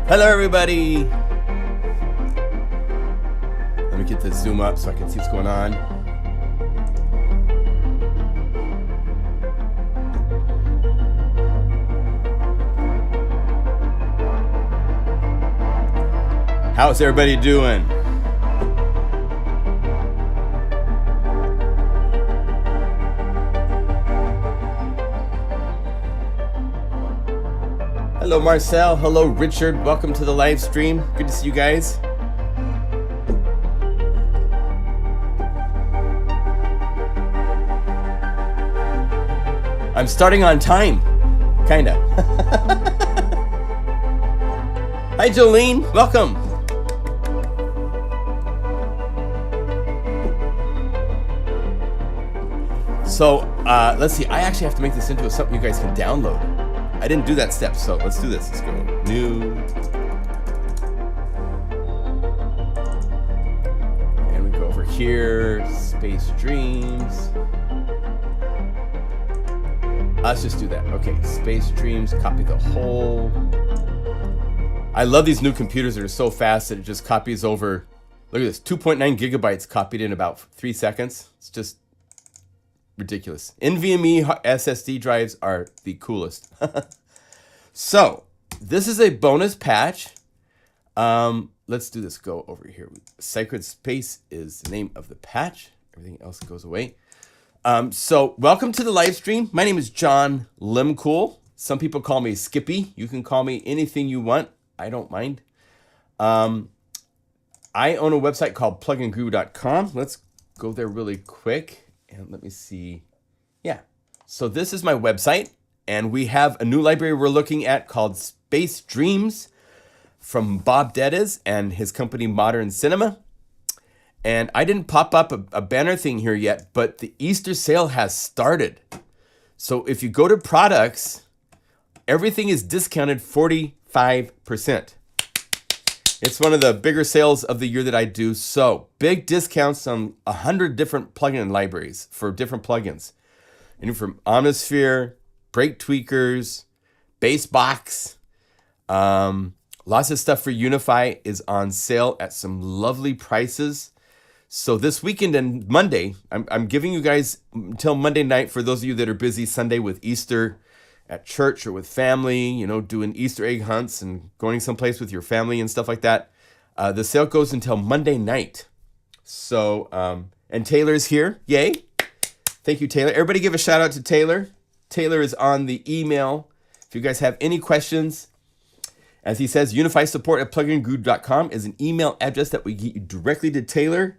Hello, everybody. Let me get the zoom up so I can see what's going on. How's everybody doing? Hello, Marcel. Hello, Richard. Welcome to the live stream. Good to see you guys. I'm starting on time, kinda. Hi, Jolene. Welcome. So let's see. I actually have to make this into something you guys can download. I didn't do that step, so let's do this. Let's go new. And we go over here, Space Dreams. Let's just do that. Okay, Space Dreams, copy the whole. I love these new computers that are so fast that it just copies over. Look at this, 2.9 gigabytes copied in about 3 seconds. It's just ridiculous. NVMe SSD drives are the coolest. So this is a bonus patch. Let's do this. Go over here. Sacred Space is the name of the patch. Everything else goes away. So welcome to the live stream. My name is John Limcool. Some people call me Skippy. You can call me anything you want. I don't mind. I own a website called plugandgroove.com. Let's go there really quick. And let me see. Yeah. So this is my website. And we have a new library we're looking at called Space Dreams from Bob Dedes and his company Modern Cinema. And I didn't pop up a banner thing here yet, but the Easter sale has started. So if you go to products, everything is discounted 45%. It's one of the bigger sales of the year that I do. So big discounts on 100 different plugin libraries for different plugins. And from Omnisphere, Break Tweakers, Bassbox, lots of stuff for Unify is on sale at some lovely prices. So this weekend and Monday, I'm giving you guys until Monday night for those of you that are busy Sunday with Easter at church or with family, you know, doing Easter egg hunts and going someplace with your family and stuff like that. The sale goes until Monday night. So, and Taylor's here. Yay. Thank you, Taylor. Everybody give a shout out to Taylor. Taylor is on the email. If you guys have any questions, as he says, unifysupport@plugandgroove.com is an email address that we get you directly to Taylor.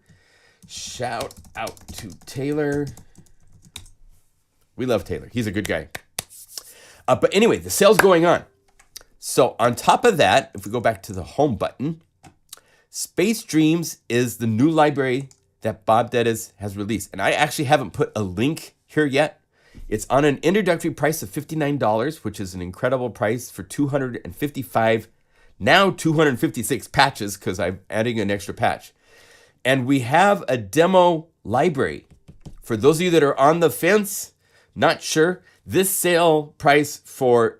Shout out to Taylor. We love Taylor. He's a good guy. But anyway, the sale's going on. So on top of that, if we go back to the home button, Space Dreams is the new library that Bob Dedes has released. And I actually haven't put a link here yet. It's on an introductory price of $59, which is an incredible price for 255, now 256 patches, because I'm adding an extra patch. And we have a demo library. For those of you that are on the fence, not sure, this sale price for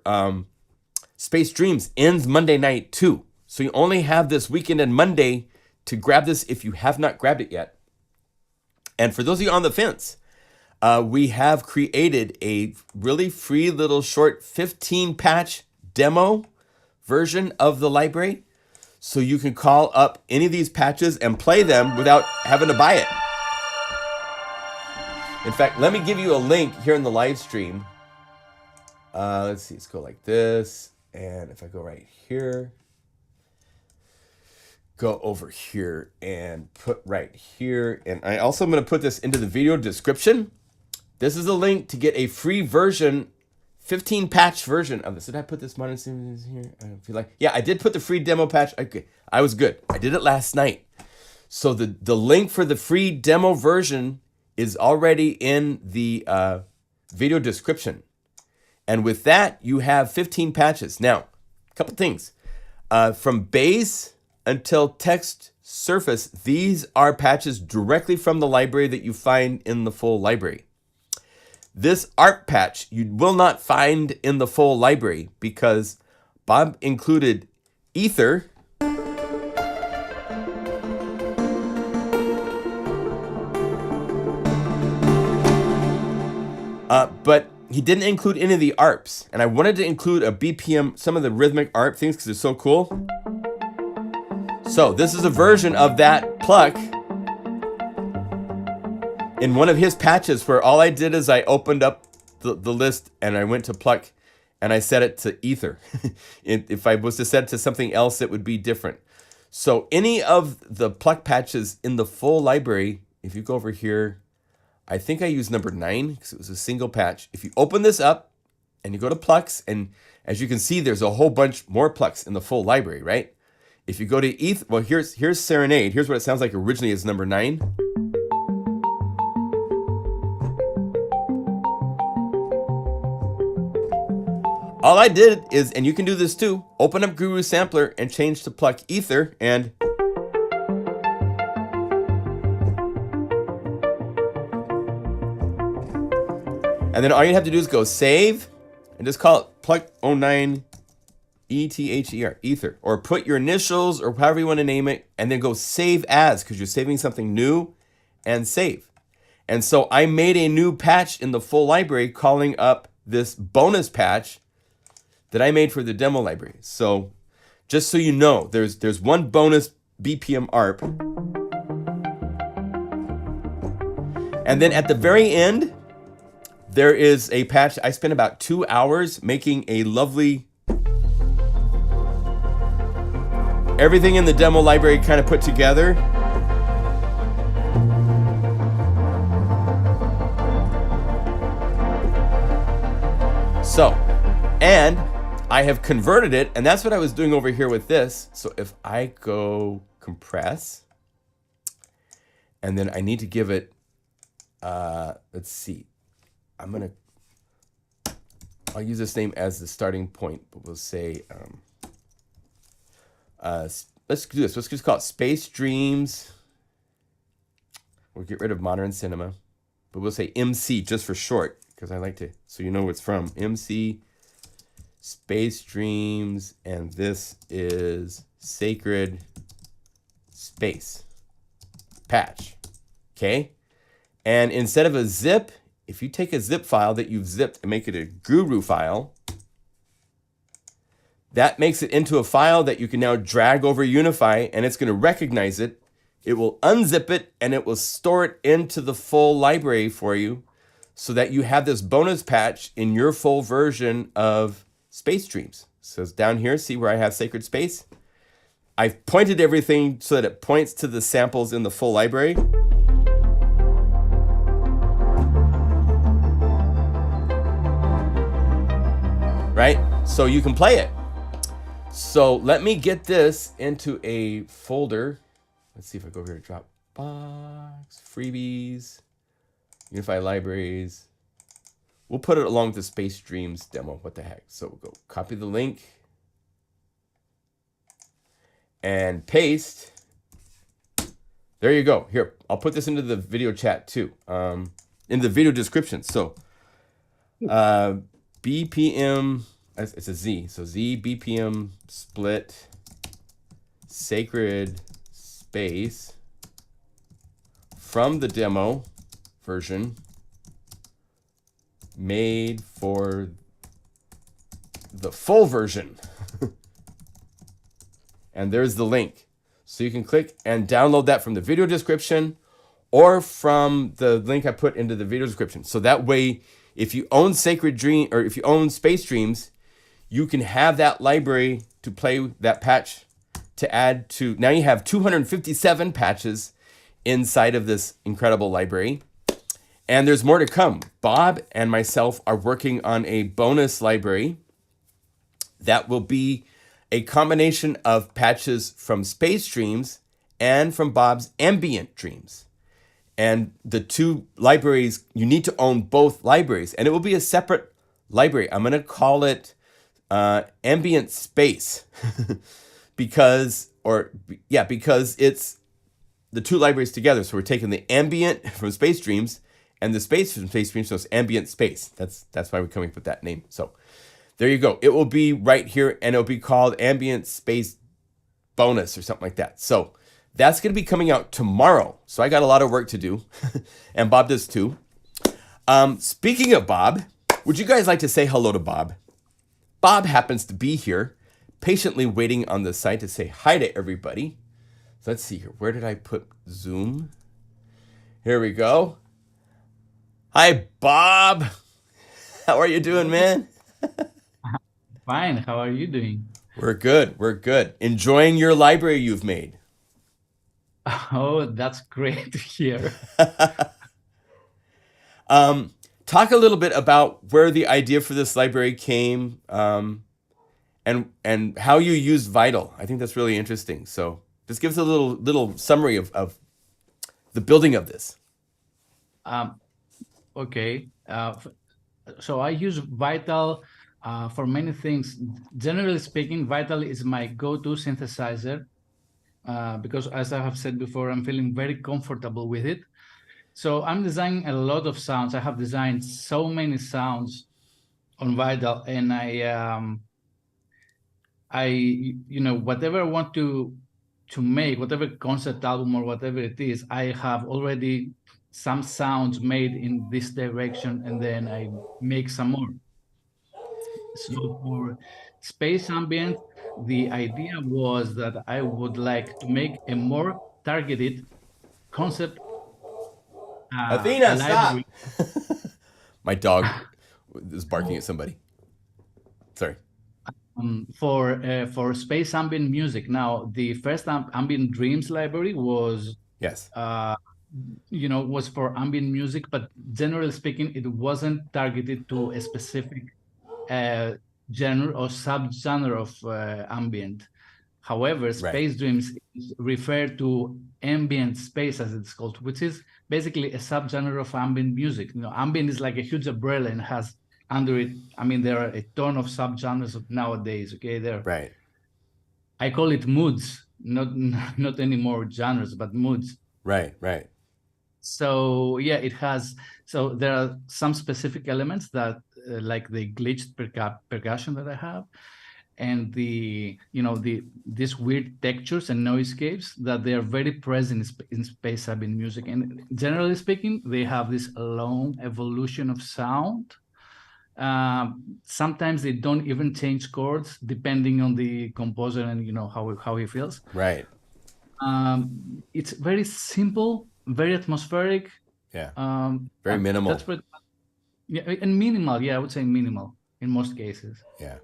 Space Dreams ends Monday night too. So you only have this weekend and Monday to grab this if you have not grabbed it yet. And for those of you on the fence, we have created a really free little short 15 patch demo version of the library. So you can call up any of these patches and play them without having to buy it. In fact, let me give you a link here in the live stream. Let's see, let's go like this. And if I go right here, go over here and put right here. And I also am going to put this into the video description. This is a link to get a free version, 15 patch version of this. Did I put this modern series here? I don't feel like. Yeah, I did put the free demo patch. Okay, I was good. I did it last night. So the link for the free demo version is already in the video description. And with that, you have 15 patches. Now, a couple things. From bass until text surface, these are patches directly from the library that you find in the full library. This art patch you will not find in the full library because Bob included Ether. But he didn't include any of the ARPs. And I wanted to include a BPM, some of the rhythmic ARP things because they're so cool. So this is a version of that pluck in one of his patches where all I did is I opened up the list and I went to pluck and I set it to ether. If I was to set it to something else, it would be different. So any of the pluck patches in the full library, if you go over here, I think I used number 9 because it was a single patch. If you open this up and you go to plucks, and as you can see, there's a whole bunch more plucks in the full library, right? If you go to ether, well, here's Serenade. Here's what it sounds like originally as number 9. All I did is, and you can do this too, open up Guru Sampler and change to pluck ether, and then all you have to do is go save and just call it pluck 09 ETHER, ether, or put your initials or however you want to name it, and then go save as, because you're saving something new, and save. And so I made a new patch in the full library calling up this bonus patch that I made for the demo library. So just so you know, there's one bonus BPM ARP. And then at the very end, there is a patch. I spent about 2 hours making a lovely, everything in the demo library kind of put together. So, and I have converted it, and that's what I was doing over here with this. So if I go compress, and then I need to give it, let's see, I'll use this name as the starting point, but we'll say, let's do this. Let's just call it Space Dreams. We'll get rid of Modern Cinema, but we'll say MC just for short, because I like to, so you know where it's from. MC Space Dreams, and this is Sacred Space patch. Okay? And instead of a zip, if you take a zip file that you've zipped and make it a Guru file, that makes it into a file that you can now drag over Unify, and it's going to recognize it. It will unzip it, and it will store it into the full library for you so that you have this bonus patch in your full version of Space Dreams. So it's down here, see where I have Sacred Space? I've pointed everything so that it points to the samples in the full library. Right? So you can play it. So let me get this into a folder. Let's see if I go over here to Dropbox, freebies, Unify libraries. We'll put it along with the Space Dreams demo. What the heck? So we'll go copy the link and paste. There you go. Here, I'll put this into the video chat too, in the video description. So BPM, it's a Z. So zBPM split Sacred Space from the demo version made for the full version. And there's the link. So you can click and download that from the video description or from the link I put into the video description. So that way, if you own Sacred Dream or if you own Space Dreams, you can have that library to play that patch to add to. Now you have 257 patches inside of this incredible library. And there's more to come. Bob and myself are working on a bonus library that will be a combination of patches from Space Dreams and from Bob's Ambient Dreams. And the two libraries, you need to own both libraries. And it will be a separate library. I'm going to call it Ambient Space because it's the two libraries together. So we're taking the Ambient from Space Dreams and the Space from Space Dreams, so it's Ambient Space. That's why we're coming up with that name. So there you go. It will be right here, and it'll be called Ambient Space bonus or something like that. So that's going to be coming out tomorrow. So I got a lot of work to do, and Bob does too. Speaking of Bob, would you guys like to say hello to Bob? Bob happens to be here, patiently waiting on the side to say hi to everybody. So let's see here. Where did I put Zoom? Here we go. Hi, Bob. How are you doing, man? Fine. How are you doing? We're good. We're good. Enjoying your library you've made. Oh, that's great to hear. Talk a little bit about where the idea for this library came, and how you use Vital. I think that's really interesting. So just give us a little summary of the building of this. Okay. So I use Vital for many things. Generally speaking, Vital is my go-to synthesizer because, as I have said before, I'm feeling very comfortable with it. So I'm designing a lot of sounds. I have designed so many sounds on Vital, and whatever I want to make, whatever concept album or whatever it is, I have already some sounds made in this direction, and then I make some more. So for space ambient, the idea was that I would like to make a more targeted concept Athena, library. stop! My dog is barking at somebody. Sorry. For space ambient music. Now, the first ambient dreams library was Yes. was for ambient music, but generally speaking, it wasn't targeted to a specific genre or subgenre of ambient. However, Space Dreams is referred to ambient space, as it's called, which is basically a subgenre of ambient music. Ambient is like a huge umbrella and has under it, I mean, there are a ton of subgenres nowadays. Okay, Right. I call it moods, not anymore genres, but moods. Right. So yeah, it has. So there are some specific elements that, like the glitched percussion that I have, and these weird textures and noisescapes that they are very present in space ambient music. And generally speaking, they have this long evolution of sound. Sometimes they don't even change chords depending on the composer and how he feels. Right. It's very simple, very atmospheric. Yeah. Very minimal. That's what. Yeah, and minimal. Yeah, I would say minimal in most cases. Yeah.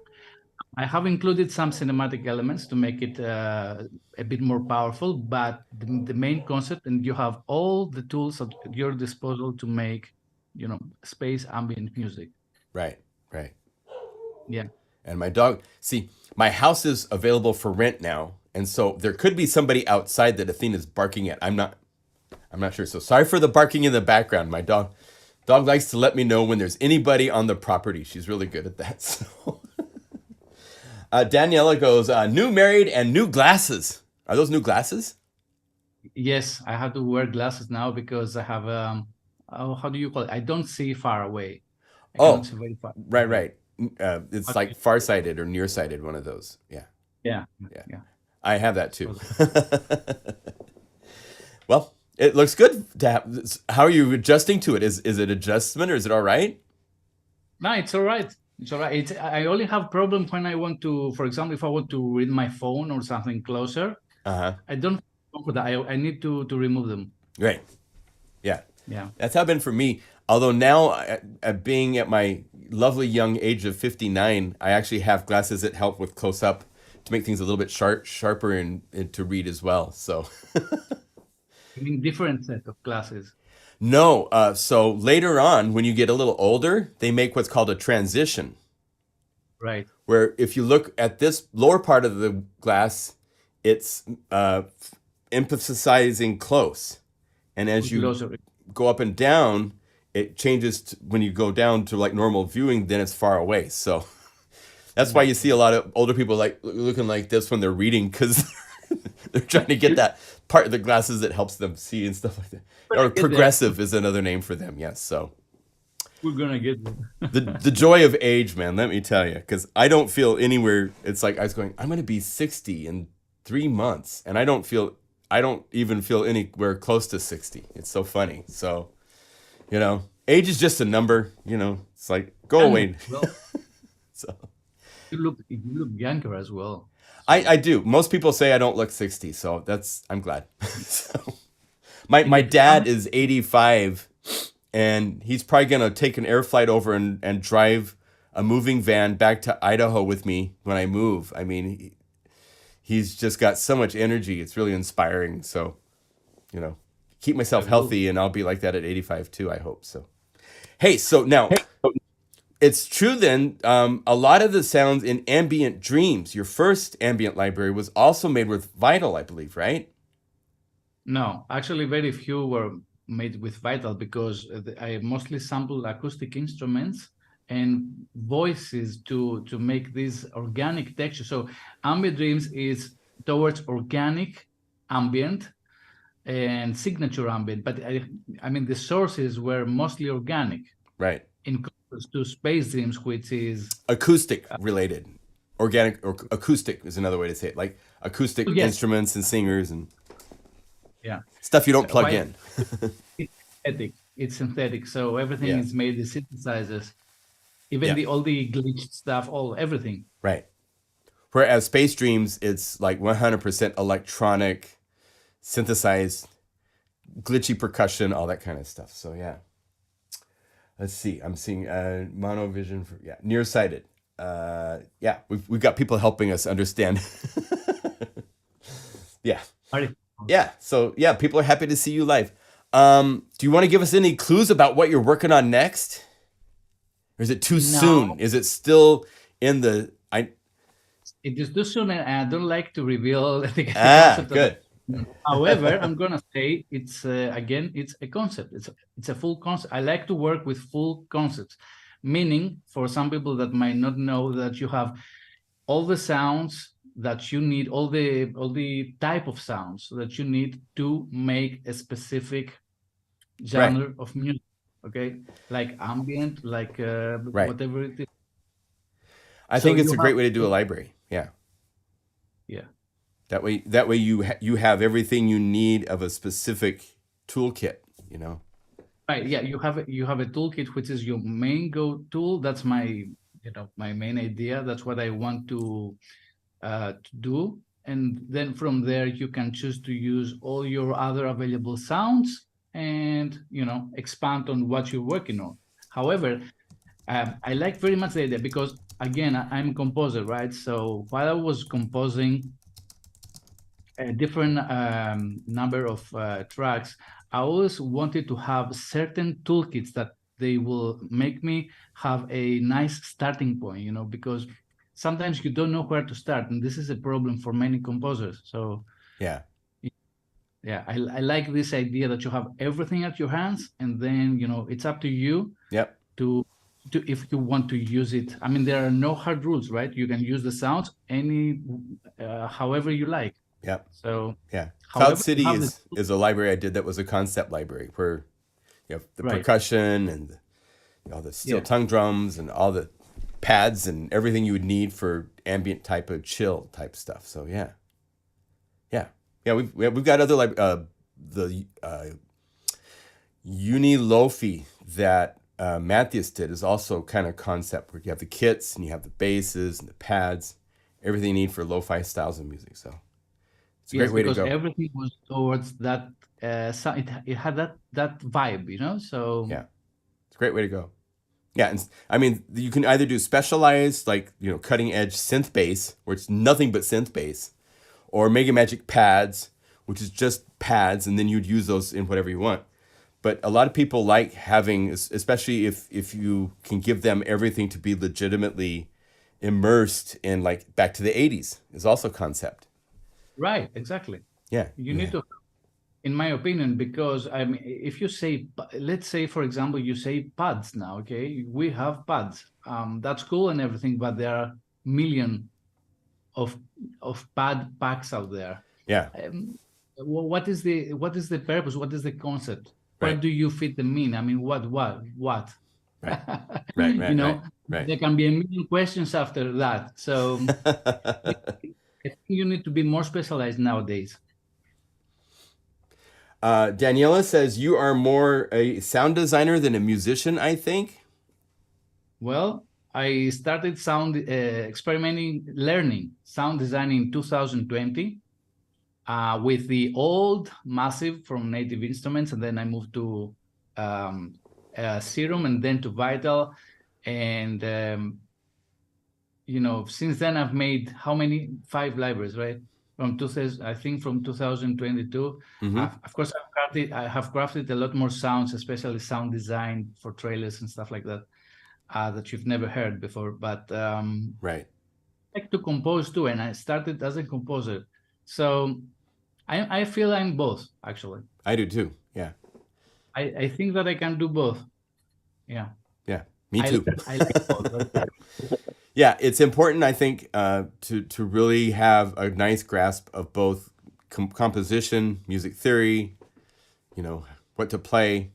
I have included some cinematic elements to make it a bit more powerful, but the main concept, and you have all the tools at your disposal to make, space ambient music. Right. Yeah. And my dog, see, my house is available for rent now, and so there could be somebody outside that Athena's barking at. I'm not sure. So sorry for the barking in the background. My dog likes to let me know when there's anybody on the property. She's really good at that. So Daniela goes, new married and new glasses. Are those new glasses? Yes, I have to wear glasses now because I have how do you call it? I don't see far away. I cannot see very far. Right. It's like farsighted or nearsighted, one of those. Yeah. I have that too. Well, it looks good to have. How are you adjusting to it? Is it adjustment or is it all right? No, it's all right. It's all right. I only have problem when I want to, for example, if I want to read my phone or something closer. I don't for that. I need to remove them. Right. Yeah. Yeah. That's how it's been for me. Although now, being at my lovely young age of 59, I actually have glasses that help with close up to make things a little bit sharper and to read as well. So. I mean, different set of glasses. No. So later on, when you get a little older, they make what's called a transition. Right. Where if you look at this lower part of the glass, it's emphasizing close. And as you go up and down, it changes when you go down to like normal viewing, then it's far away. So that's why you see a lot of older people like looking like this when they're reading, because they're trying to get that part of the glasses that helps them see and stuff like that. Or progressive is another name for them. Yes. So we're gonna get them. the joy of age, man. Let me tell you, because I don't feel anywhere. It's like I was going, I'm going to be 60 in 3 months, and I don't even feel anywhere close to 60. It's so funny. So, you know, age is just a number, you know, it's like, go away. Well, So you look younger as well. I do. Most people say I don't look 60, so I'm glad. So, my dad is 85, and he's probably gonna take an air flight over and drive a moving van back to Idaho with me when I move. I mean, he's just got so much energy. It's really inspiring. So, you know, keep myself healthy, and I'll be like that at 85 too, I hope. So, hey, so now it's true then, a lot of the sounds in Ambient Dreams, your first ambient library, was also made with Vital, I believe, right? No, actually very few were made with Vital, because I mostly sampled acoustic instruments and voices to make this organic texture. So Ambient Dreams is towards organic ambient and signature ambient, but I mean the sources were mostly organic. Right. In contrast to Space Dreams, which is acoustic related. Organic or acoustic is another way to say it. Like acoustic instruments and singers and stuff you don't plug in. It's synthetic. So everything is made with synthesizers. Even all the glitched stuff, everything. Right. Whereas Space Dreams, it's like 100% electronic, synthesized, glitchy percussion, all that kind of stuff. So yeah. Let's see. I'm seeing monovision for nearsighted. We've got people helping us understand. So people are happy to see you live. Do you want to give us any clues about what you're working on next? Or is it too soon? Is it still in the It is too soon, and I don't like to reveal the concept. Good. However, I'm gonna say it's again, it's a concept. It's a full concept. I like to work with full concepts, meaning for some people that might not know that you have all the sounds that you need, all the type of sounds that you need to make a specific genre of music. Okay, like ambient, like whatever it is. I think it's a great way to do a library. Yeah. That way you have everything you need of a specific toolkit, you know. Right. Yeah. You have a toolkit, which is your main go tool. That's my main idea. That's what I want to do. And then from there, you can choose to use all your other available sounds and, expand on what you're working on. However, I like very much the idea because, again, I'm a composer, right? So while I was composing a different number of tracks, I always wanted to have certain toolkits that they will make me have a nice starting point, because sometimes you don't know where to start, and this is a problem for many composers. So I like this idea that you have everything at your hands, and then it's up to you to if you want to use it. I mean, there are no hard rules, right? You can use the sounds however you like. So Cloud City is a library I did that was a concept library where you have the percussion and all the steel tongue drums and all the pads and everything you would need for ambient type of chill type stuff. So we've got other the Unilofi that Matthias did is also kind of concept where you have the kits and you have the basses and the pads, everything you need for lo-fi styles of music. So it's a great way to go. Because everything was towards that. It had that vibe, So it's a great way to go. Yeah, and I mean, you can either do specialized, like cutting edge synth bass, where it's nothing but synth bass, or Mega Magic pads, which is just pads, and then you'd use those in whatever you want. But a lot of people like having, especially if you can give them everything to be legitimately immersed in, like, back to the 80s is also concept. Right, exactly. Yeah. You need to, in my opinion, because I mean, if you say, let's say, for example, you say pads now, okay? We have pads. That's cool and everything, but there are million of pad packs out there. Yeah. What is the purpose? What is the concept? Where do you fit them in? I mean, what? Right. There can be a million questions after that. So I think you need to be more specialized nowadays. Daniela says you are more a sound designer than a musician, I think. Well, I started sound experimenting, learning sound design in 2020 with the old Massive from Native Instruments, and then I moved to Serum and then to Vital. And since then I've made how many? 5 libraries, right? From 2000, I think from 2022. Of course, I have crafted a lot more sounds, especially sound design for trailers and stuff like that, that you've never heard before. But Right. I like to compose too, and I started as a composer. So I feel I'm both, actually. I do too. Yeah. I think that I can do both. Yeah. Yeah. Me too. I like both. Right? Yeah, it's important, I think, to really have a nice grasp of both composition, music theory, what to play,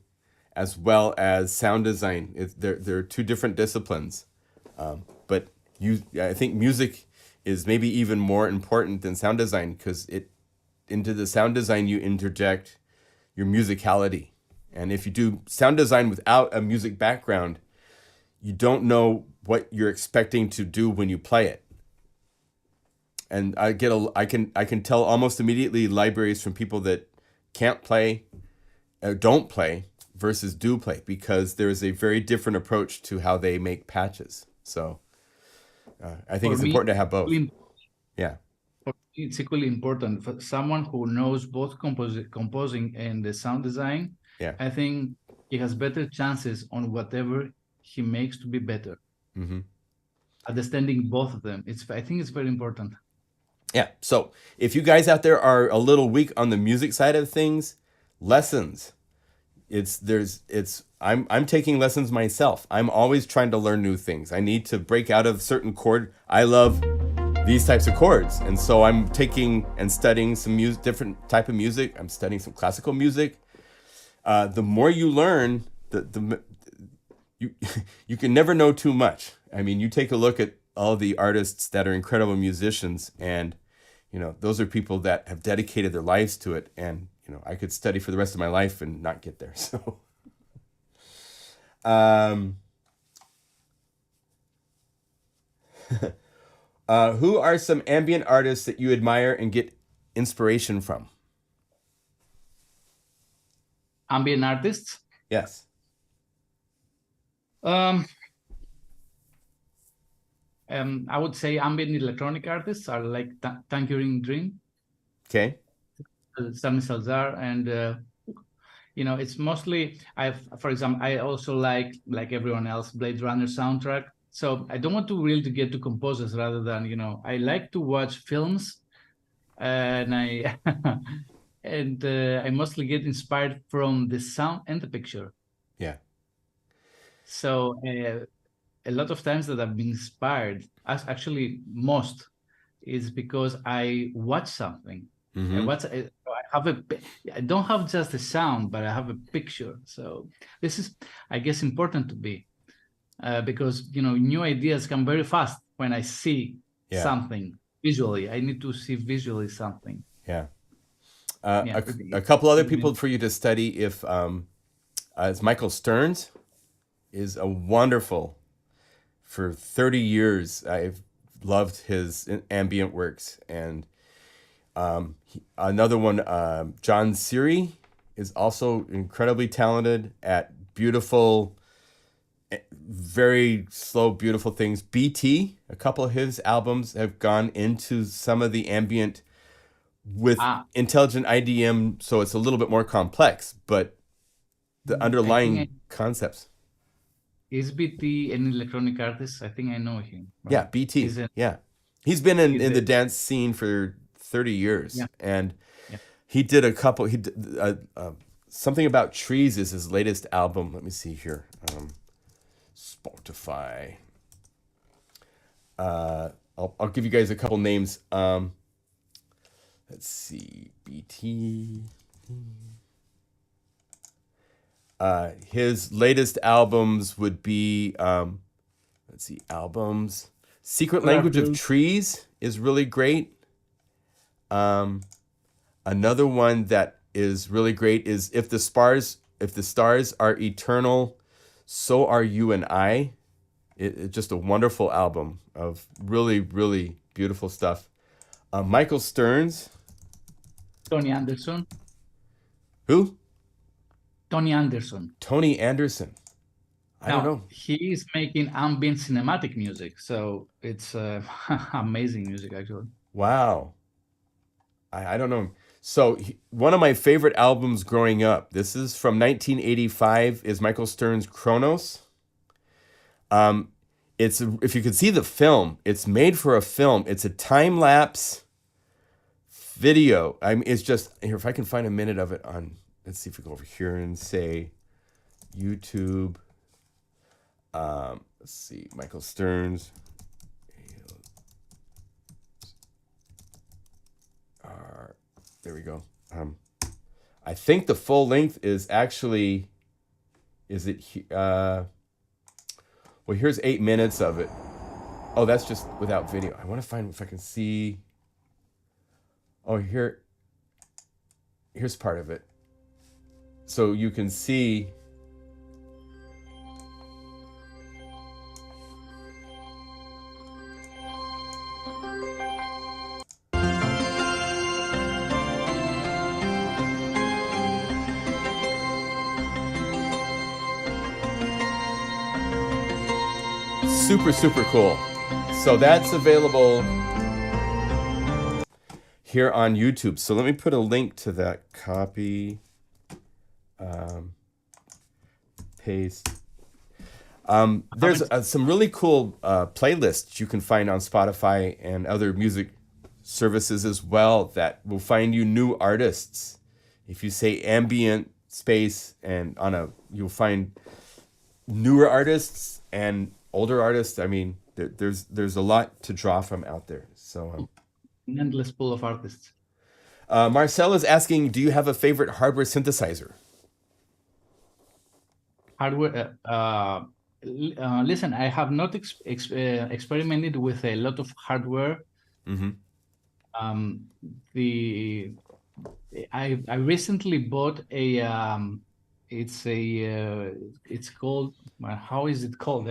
as well as sound design. They're two different disciplines, but I think music is maybe even more important than sound design, because into the sound design you interject your musicality, and if you do sound design without a music background, you don't know what you're expecting to do when you play it. And I can tell almost immediately libraries from people that can't play, don't play, versus do play, because there is a very different approach to how they make patches. So I think it's important to have both. Yeah. It's equally important for someone who knows both composing and the sound design. Yeah. I think he has better chances on whatever he makes to be better. Understanding both of them, I think it's very important. Yeah. So if you guys out there are a little weak on the music side of things, lessons. I'm taking lessons myself. I'm always trying to learn new things. I need to break out of certain chord. I love these types of chords, and so I'm taking and studying some different type of music. I'm studying some classical music. The more you learn, you can never know too much. I mean, you take a look at all the artists that are incredible musicians, and those are people that have dedicated their lives to it, and I could study for the rest of my life and not get there. So who are some ambient artists that you admire and get inspiration from? Ambient artists? Yes. I would say ambient electronic artists are like Tangerine Dream. Okay. Sammy Salzar, and it's mostly for example, I also like everyone else, Blade Runner soundtrack. So I don't want to really get to composers, rather than I like to watch films, and I and I mostly get inspired from the sound and the picture. Yeah. So a lot of times that I've been inspired, actually most, is because I watch something. I don't have just the sound, but I have a picture. So this is, I guess, important to be, because new ideas come very fast when I see something visually. I need to see visually something. Yeah. A couple other people for you to study is Michael Stearns is a wonderful. For 30 years, I've loved his ambient works, and another one, John Seary, is also incredibly talented at beautiful, very slow, beautiful things. BT, a couple of his albums have gone into some of the ambient with intelligent IDM, so it's a little bit more complex, but the underlying concepts. Is BT an electronic artist? I think I know him. Right? Yeah, BT. He's been in the dance scene for 30 years, and he did a couple. He did, Something About Trees is his latest album. Let me see here. Spotify. I'll give you guys a couple names. Let's see, BT. His latest albums would be, albums. Secret Language of Trees is really great. Another one that is really great is if the stars are eternal, so are you and I. It's just a wonderful album of really, really beautiful stuff. Michael Stearns. Tony Anderson. Who? Tony Anderson. Tony Anderson. I don't know. He is making ambient cinematic music, so it's amazing music, actually. Wow. I don't know. So one of my favorite albums growing up, this is from 1985, is Michael Stearns' Kronos. If you could see the film, it's made for a film. It's a time-lapse video. It's just, here, if I can find a minute of it on, let's see if we go over here and say YouTube. Let's see, Michael Stearns. There we go. I think the full length is actually, well, here's 8 minutes of it. Oh, that's just without video. I want to find if I can see. Oh, here's part of it. So you can see. Super, super cool. So that's available here on YouTube. So let me put a link to that. Copy, paste. There's some really cool playlists you can find on Spotify and other music services as well that will find you new artists. If you say ambient space and you'll find newer artists and older artists. I mean, there's a lot to draw from out there. So an endless pool of artists. Marcel is asking, do you have a favorite hardware synthesizer? Hardware. Listen, I have not experimented with a lot of hardware. Mm-hmm. I recently bought a. It's called, how is it called?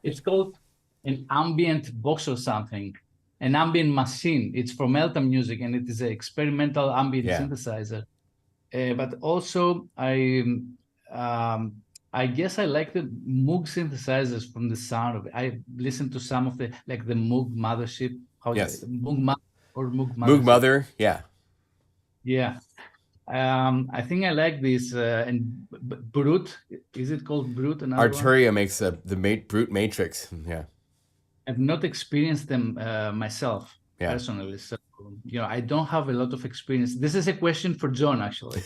It's called an ambient box or something, an ambient machine. It's from Elton Music, and it is an experimental ambient synthesizer. But also, I guess I like the Moog synthesizers from the sound of it. I listened to some of the Moog Mothership. Moog Mother or Moog Mother. Moog Mother, yeah. Yeah. I think I like this and Brute. Is it called Brute? Arturia makes the Brute Matrix. Yeah. I've not experienced them myself personally, so I don't have a lot of experience. This is a question for John, actually.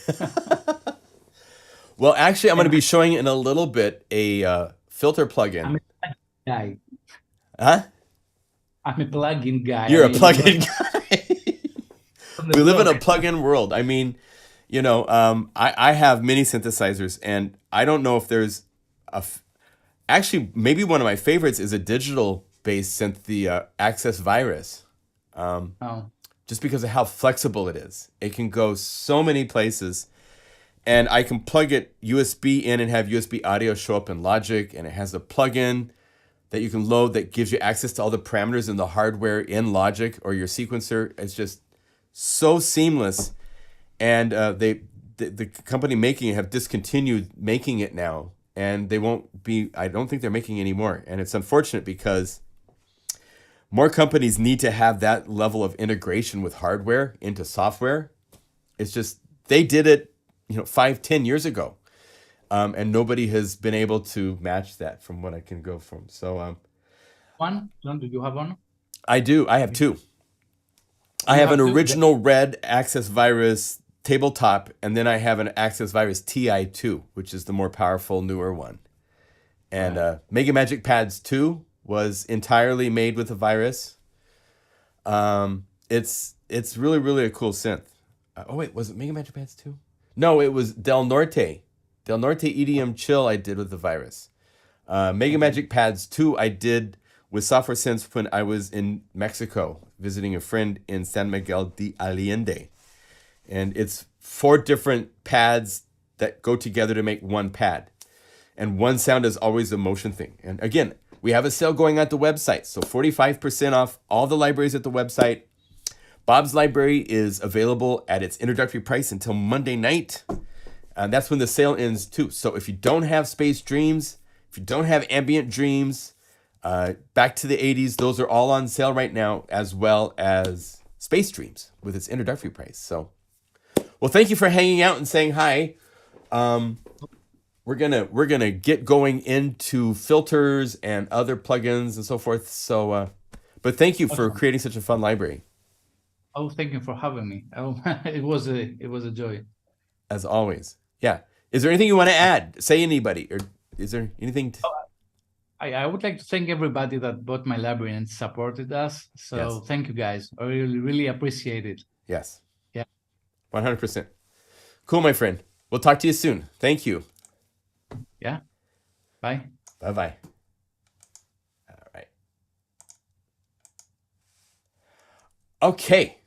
Well, actually, I'm going to be showing in a little bit a filter plugin. I'm a plugin guy. Huh? I'm a plugin guy. You're a plugin guy. We live in a plug-in world. I mean, I have mini synthesizers, and I don't know if there's actually, maybe one of my favorites is a digital-based synth, the Access Virus. Just because of how flexible it is. It can go so many places, and I can plug it USB in and have USB audio show up in Logic, and it has a plugin that you can load that gives you access to all the parameters in the hardware in Logic or your sequencer. It's just so seamless, and the company making it have discontinued making it now, and they won't be. I don't think they're making any more, and it's unfortunate because more companies need to have that level of integration with hardware into software. It's just they did it, 5-10 years ago, and nobody has been able to match that from what I can go from. So, one, John, do you have one? I do. I have two. I have an original red Access Virus tabletop, and then I have an Access Virus TI2, which is the more powerful, newer one. And Mega Magic Pads 2 was entirely made with a virus. It's really, really a cool synth. Oh, wait, was it Mega Magic Pads 2? No, it was Del Norte. Del Norte EDM Chill I did with the virus. Mega Magic Pads 2 I did with software synths when I was in Mexico visiting a friend in San Miguel de Allende. And it's 4 different pads that go together to make one pad. And one sound is always a motion thing. And again, we have a sale going at the website. So 45% off all the libraries at the website. Bob's library is available at its introductory price until Monday night. And that's when the sale ends too. So if you don't have Space Dreams, if you don't have Ambient Dreams, back to the 80s, those are all on sale right now, as well as Space Dreams with its introductory price. So, well, thank you for hanging out and saying hi. We're gonna get going into filters and other plugins and so forth. So, but thank you for creating such a fun library. Oh, thank you for having me. Oh, it was a joy. As always. Yeah. Is there anything you want to add? Say anybody, or is there anything? I would like to thank everybody that bought my library and supported us. So Yes. Thank you guys. I really appreciate it. Yes. Yeah. 100%. Cool, my friend. We'll talk to you soon. Thank you. Yeah. Bye. Bye-bye. All right. Okay.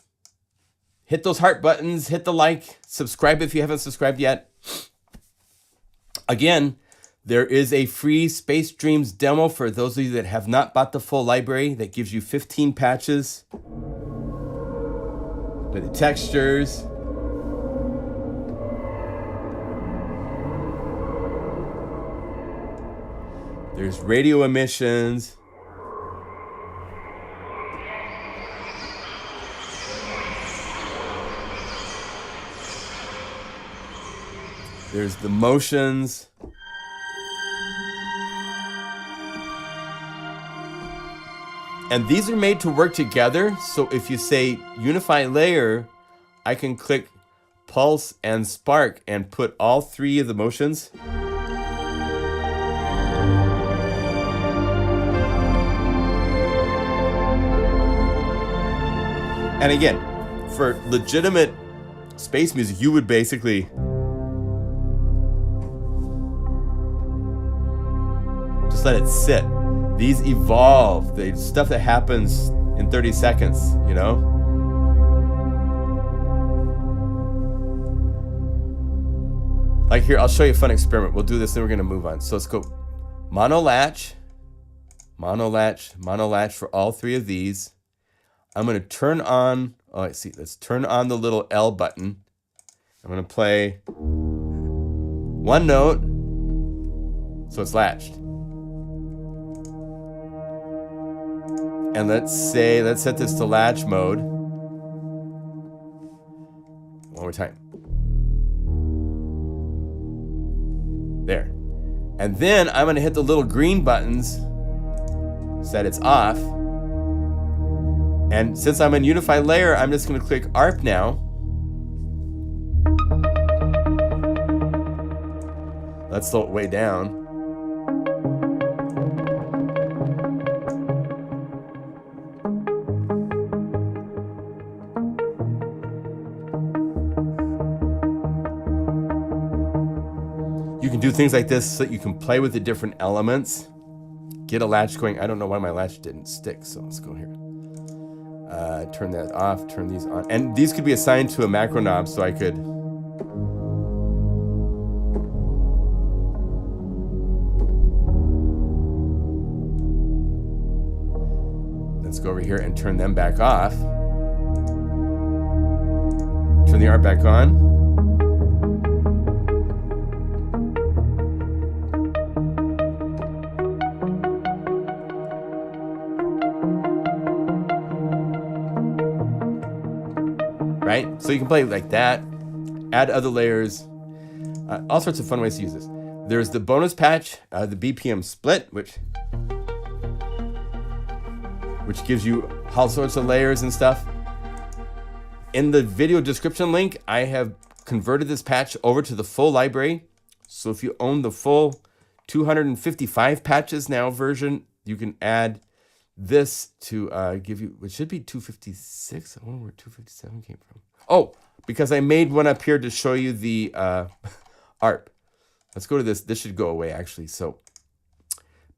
Hit those heart buttons, hit the like, subscribe if you haven't subscribed yet. Again, there is a free Space Dreams demo for those of you that have not bought the full library that gives you 15 patches. The textures. There's radio emissions. There's the motions. And these are made to work together. So if you say Unify Layer, I can click Pulse and Spark and put all 3 of the motions. And again, for legitimate space music, you would basically just let it sit. These evolve, the stuff that happens in 30 seconds, you know? Like here, I'll show you a fun experiment. We'll do this, then we're gonna move on. So let's go mono latch, mono latch, mono latch for all 3 of these. I'm gonna turn on, oh, I see, let's turn on the little L button. I'm gonna play 1 note, so it's latched. And let's set this to latch mode. One more time. There. And then I'm gonna hit the little green buttons so that it's off. And since I'm in Unify Layer, I'm just gonna click ARP now. Let's slow it way down. You can do things like this so that you can play with the different elements. Get a latch going. I don't know why my latch didn't stick, so let's go here. Turn that off, turn these on. And these could be assigned to a macro knob, so I could... Let's go over here and turn them back off. Turn the ARP back on. Right? So you can play like that, add other layers, all sorts of fun ways to use this. There's the bonus patch, the BPM split, which gives you all sorts of layers and stuff. In the video description link, I have converted this patch over to the full library. So if you own the full 255 patches now version, you can add this to give you, it should be 256. I wonder where 257 came from. Oh, because I made one up here to show you the ARP. Let's go to this. This should go away actually. So,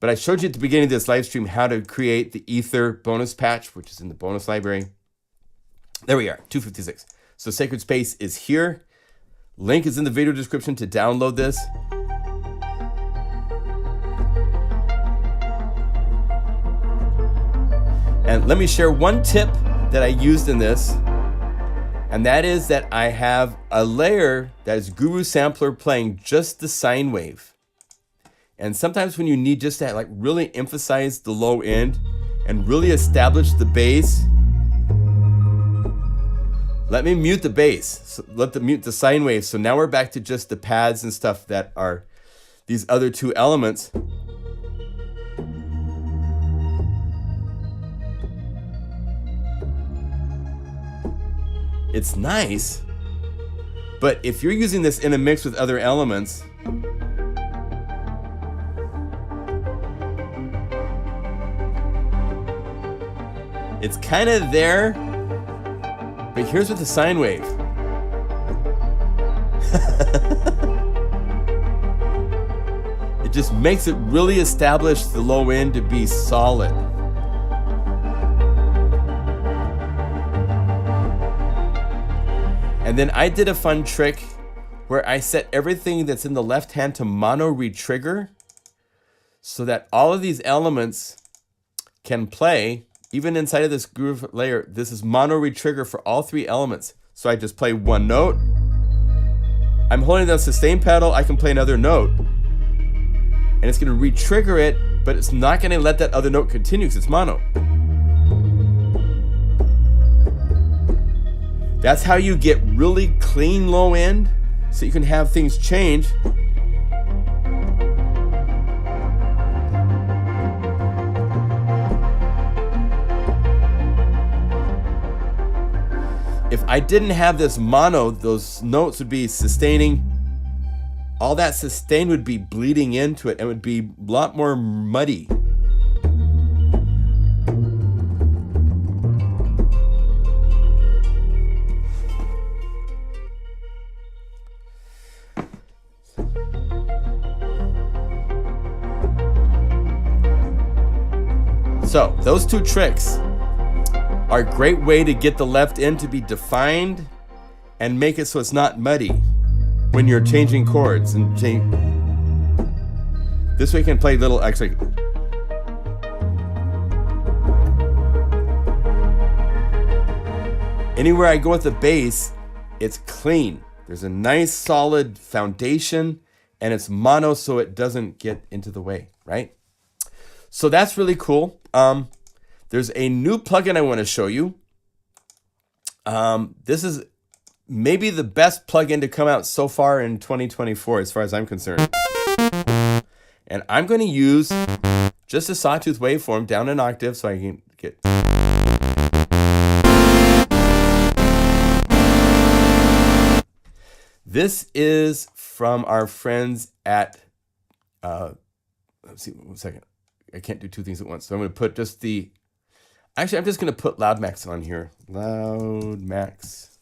But I showed you at the beginning of this live stream how to create the Ether bonus patch, which is in the bonus library. There we are, 256. So Sacred Space is here. Link is in the video description to download this. And let me share one tip that I used in this, and that is that I have a layer that is Guru Sampler playing just the sine wave. And sometimes when you need just to like really emphasize the low end and really establish the bass, let me mute the bass. So mute the sine wave. So now we're back to just the pads and stuff that are these other two elements. It's nice, but if you're using this in a mix with other elements, it's kind of there, but here's with the sine wave. It just makes it really establish the low end to be solid. And then I did a fun trick where I set everything that's in the left hand to mono retrigger so that all of these elements can play. Even inside of this groove layer, this is mono retrigger for all three elements. So I just play one note. I'm holding the sustain pedal, I can play another note. And it's gonna retrigger it, but it's not gonna let that other note continue because it's mono. That's how you get really clean low end, so you can have things change. If I didn't have this mono, those notes would be sustaining. All that sustain would be bleeding into it and would be a lot more muddy. So those two tricks are a great way to get the left end to be defined and make it so it's not muddy when you're changing chords and this way you can play little actually. Anywhere I go with the bass, it's clean. There's a nice solid foundation and it's mono so it doesn't get into the way, right? So that's really cool. There's a new plugin I want to show you. This is maybe the best plugin to come out so far in 2024 as far as I'm concerned. And I'm going to use just a sawtooth waveform down an octave so I can get... This is from our friends at... let's see, 1 second. I can't do two things at once. So I'm going to put just the... Actually, I'm just going to put Loud Max on here. Loud Max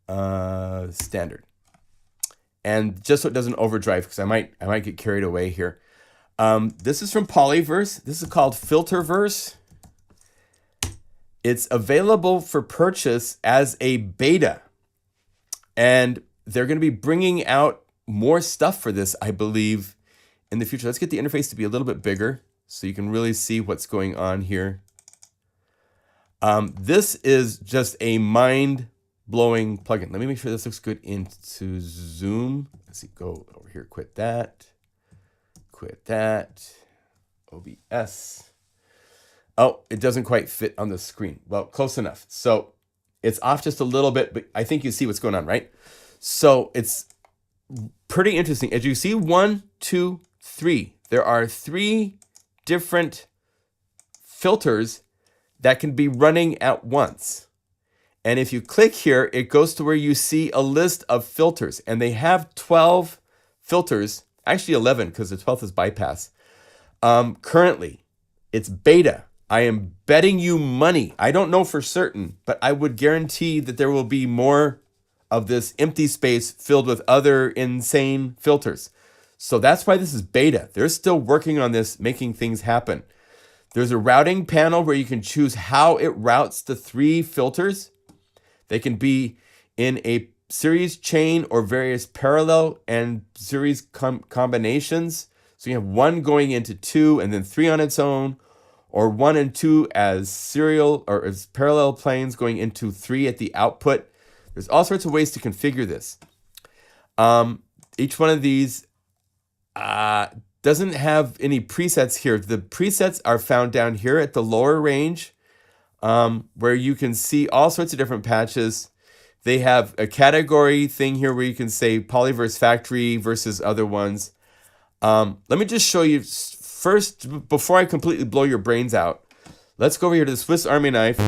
standard. And just so it doesn't overdrive, because I might get carried away here. This is from Polyverse. This is called Filterverse. It's available for purchase as a beta. And they're going to be bringing out more stuff for this, I believe, in the future. Let's get the interface to be a little bit bigger so you can really see what's going on here. This is just a mind-blowing plugin. Let me make sure this looks good into Zoom. Let's see, go over here, quit that, OBS. Oh, it doesn't quite fit on the screen. Well, close enough. So it's off just a little bit, but I think you see what's going on, right? So it's pretty interesting. As you see, 1, 2, 3, there are 3 different filters that can be running at once. And if you click here, it goes to where you see a list of filters, and they have 12 filters, actually 11 because the 12th is bypass. Currently, it's beta. I am betting you money. I don't know for certain, but I would guarantee that there will be more of this empty space filled with other insane filters. So that's why this is beta. They're still working on this, making things happen. There's a routing panel where you can choose how it routes the 3 filters. They can be in a series chain or various parallel and series combinations. So you have 1 going into 2 and then 3 on its own, or 1 and 2 as serial or as parallel planes going into 3 at the output. There's all sorts of ways to configure this. Each one of these doesn't have any presets here. The presets are found down here at the lower range, where you can see all sorts of different patches. They have a category thing here where you can say Polyverse factory versus other ones. Let me just show you first, before I completely blow your brains out. Let's go over here to the Swiss Army knife.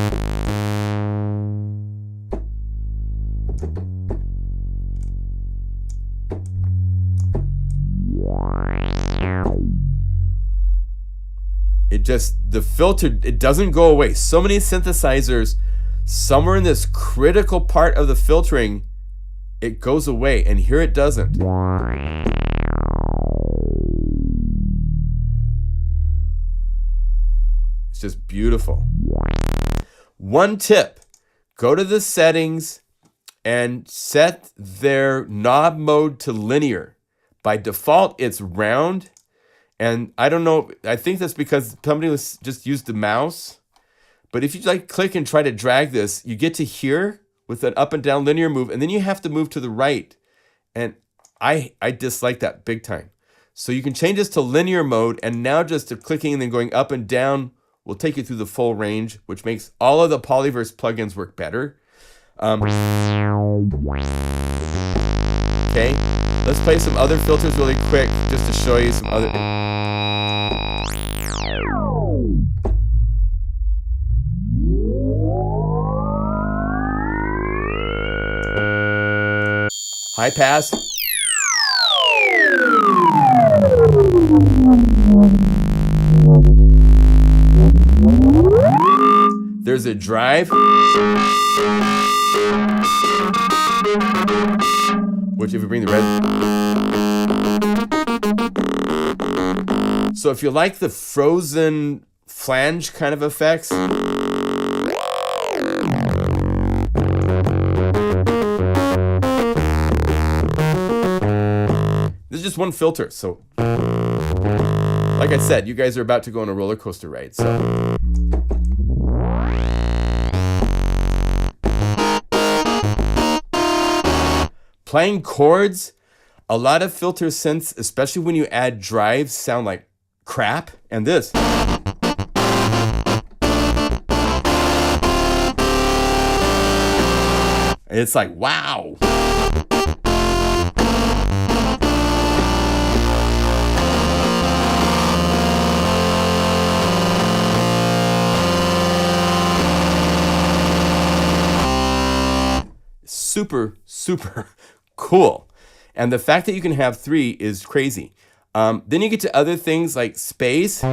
The filter, it doesn't go away. So many synthesizers, somewhere in this critical part of the filtering, it goes away, and here it doesn't. It's just beautiful. One tip, go to the settings and set their knob mode to linear. By default, it's round. And I don't know, I think that's because somebody was just used the mouse. But if you like click and try to drag this, you get to here with an up and down linear move, and then you have to move to the right. And I dislike that big time. So you can change this to linear mode, and now just clicking and then going up and down will take you through the full range, which makes all of the Polyverse plugins work better. Okay, let's play some other filters really quick just to show you some other. High pass. There's a drive, which if you bring the red. So if you like the frozen flange kind of effects, this is just one filter. So like I said, you guys are about to go on a roller coaster ride. So playing chords, a lot of filter synths, especially when you add drives, sound like crap. And this. It's like, wow. Super, super cool. And the fact that you can have 3 is crazy. Then you get to other things like space.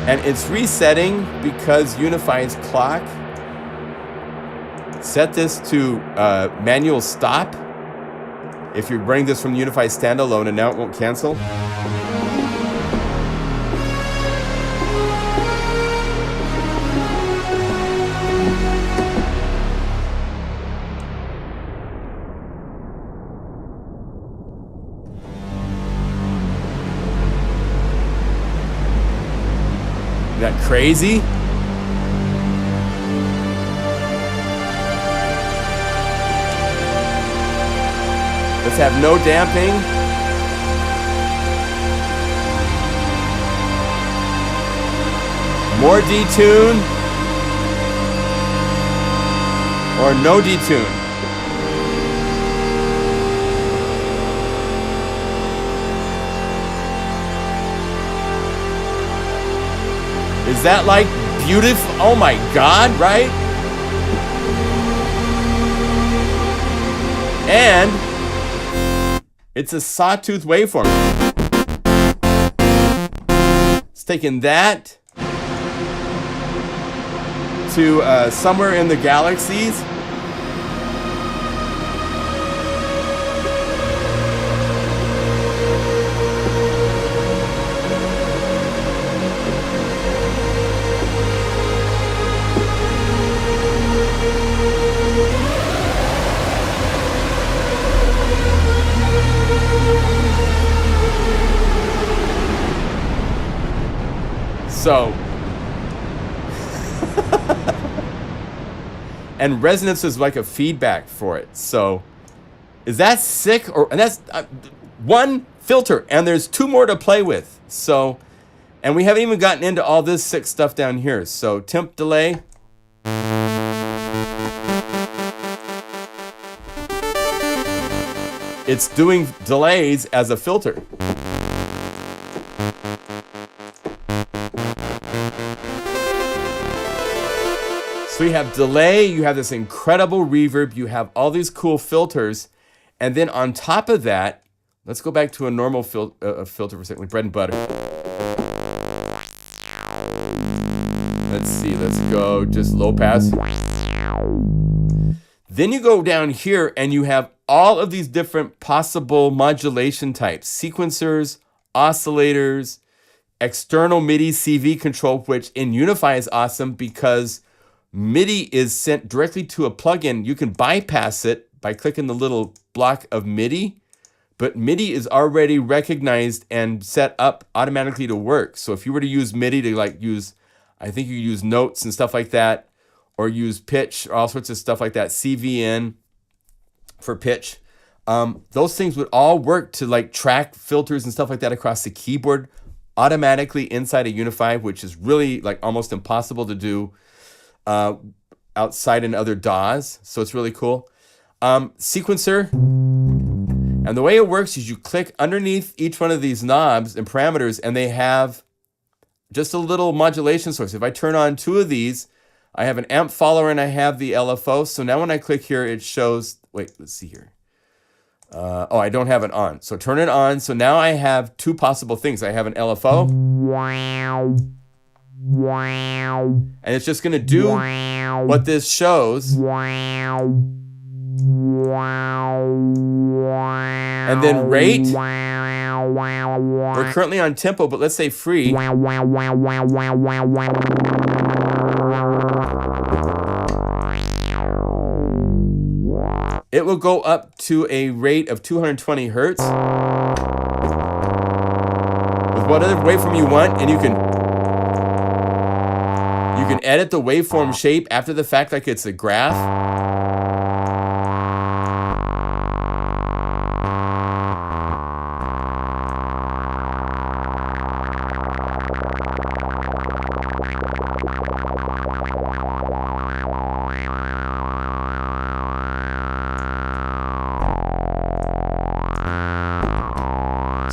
And it's resetting because Unify's clock set this to manual stop if you're running this from Unify standalone, and now it won't cancel. Isn't that crazy? Let's have no damping. More detune. Or no detune. Is that like beautiful? Oh my God, right? And It's a sawtooth waveform. It's taking that to somewhere in the galaxies. So, and resonance is like a feedback for it. So, is that sick? And that's one filter, and there's two more to play with. So, and we haven't even gotten into all this sick stuff down here. So, temp delay. It's doing delays as a filter. So you have delay, you have this incredible reverb, you have all these cool filters, and then on top of that, let's go back to a normal filter for a second, like bread and butter. Let's see, let's go just low pass. Then you go down here and you have all of these different possible modulation types, sequencers, oscillators, external MIDI CV control, which in Unify is awesome because MIDI is sent directly to a plugin. You can bypass it by clicking the little block of MIDI, but MIDI is already recognized and set up automatically to work. So if you were to use MIDI to like use, I think you use notes and stuff like that, or use pitch, or all sorts of stuff like that, CVN for pitch. Those things would all work to like track filters and stuff like that across the keyboard automatically inside of Unify, which is really like almost impossible to do outside in other DAWs. So it's really cool. Sequencer. And the way it works is you click underneath each one of these knobs and parameters, and they have just a little modulation source. If I turn on two of these, I have an amp follower and I have the LFO. So now when I click here, it shows, wait, let's see here. Oh, I don't have it on. So turn it on. So now I have two possible things. I have an LFO. And it's just going to do what this shows. And then rate. We're currently on tempo, but let's say free. It will go up to a rate of 220 hertz with whatever waveform you want, and you can edit the waveform shape after the fact like it's a graph.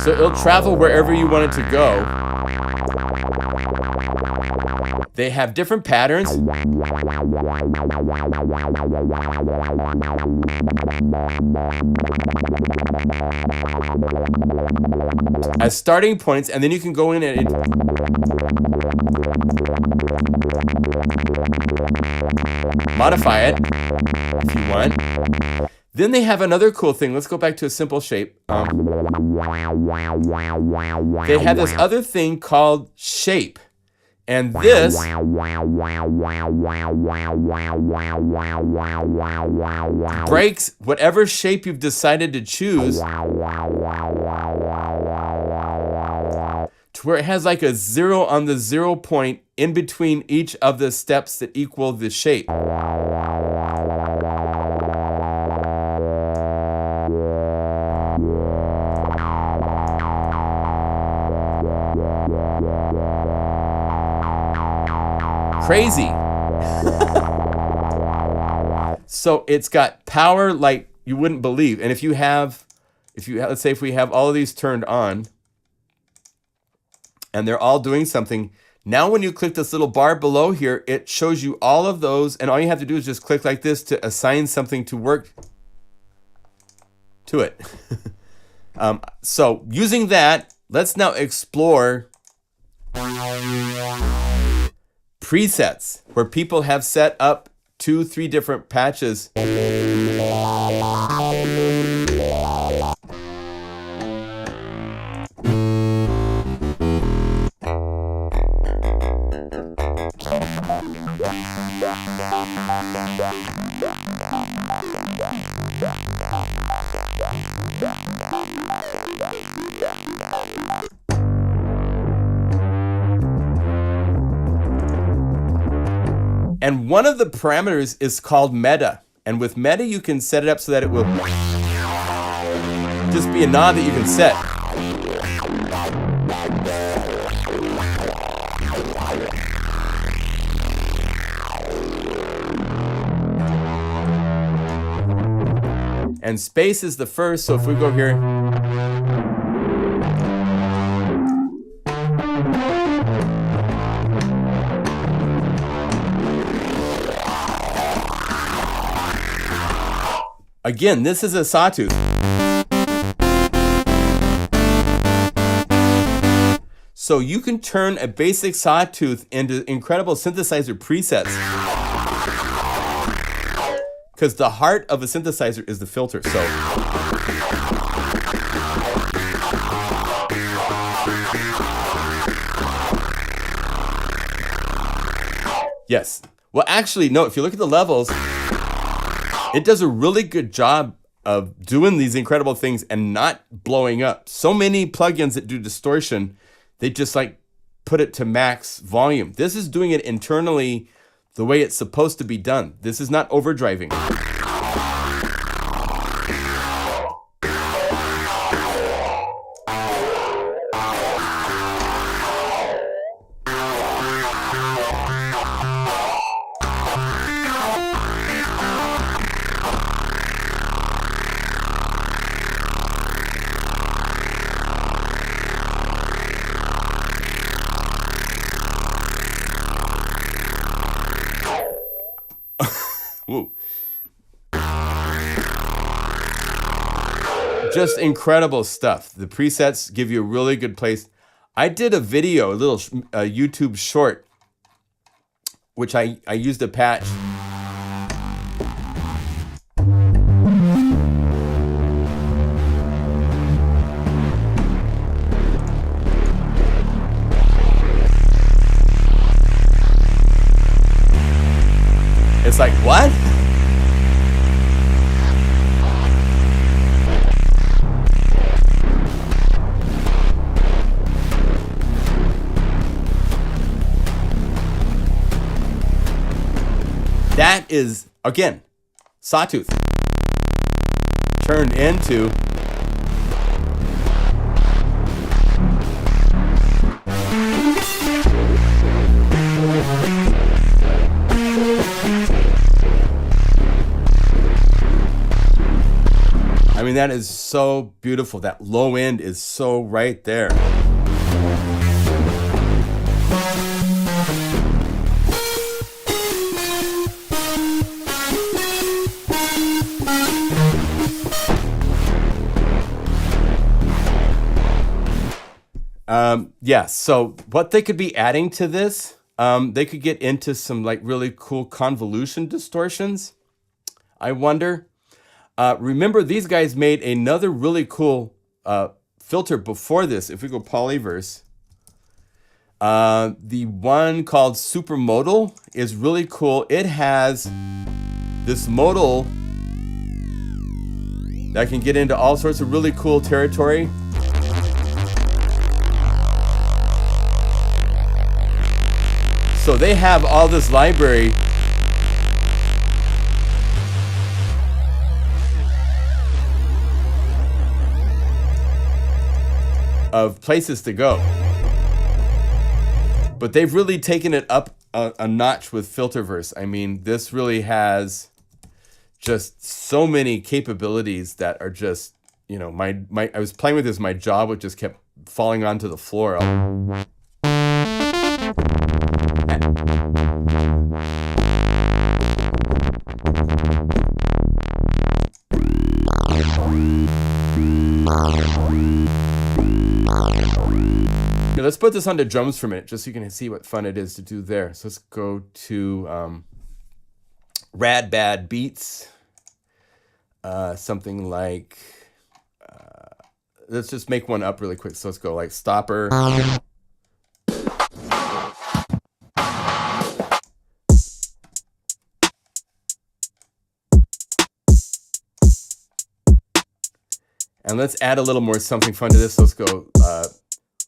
So it'll travel wherever you want it to go. They have different patterns. As starting points, and then you can go in and modify it if you want. Then they have another cool thing. Let's go back to a simple shape. They have this other thing called shape. And this breaks whatever shape you've decided to choose to where it has like a 0 on the 0 point in between each of the steps that equal the shape. Crazy. So it's got power like you wouldn't believe. And if you have, let's say if we have all of these turned on and they're all doing something, now when you click this little bar below here, it shows you all of those, and all you have to do is just click like this to assign something to work to it. So using that, let's now explore presets where people have set up 2-3 different patches. And one of the parameters is called meta. And with meta, you can set it up so that it will just be a knob that you can set. And space is the first, so if we go here, again, this is a sawtooth. So you can turn a basic sawtooth into incredible synthesizer presets. Because the heart of a synthesizer is the filter. So yes. Well, actually, no, if you look at the levels, it does a really good job of doing these incredible things and not blowing up. So many plugins that do distortion, they just like put it to max volume. This is doing it internally the way it's supposed to be done. This is not overdriving. Woo. Just incredible stuff. The presets give you a really good place. I did a video, a little YouTube short, which I used a patch. It's like, what? That is, again, sawtooth turned into I mean, that is so beautiful. That low end is so right there. Yeah, so what they could be adding to this, they could get into some like really cool convolution distortions, I wonder. Remember, these guys made another really cool filter before this. If we go Polyverse, the one called Supermodal is really cool. It has this modal that can get into all sorts of really cool territory. So they have all this library of places to go. But they've really taken it up a notch with Filterverse. I mean, this really has just so many capabilities that are just, you know, I was playing with this, my jaw would just kept falling onto the floor. Okay, let's put this onto drums for a minute, just so you can see what fun it is to do there. So let's go to Rad Bad Beats. Something like, let's just make one up really quick. So let's go like Stopper. And let's add a little more something fun to this. Let's go,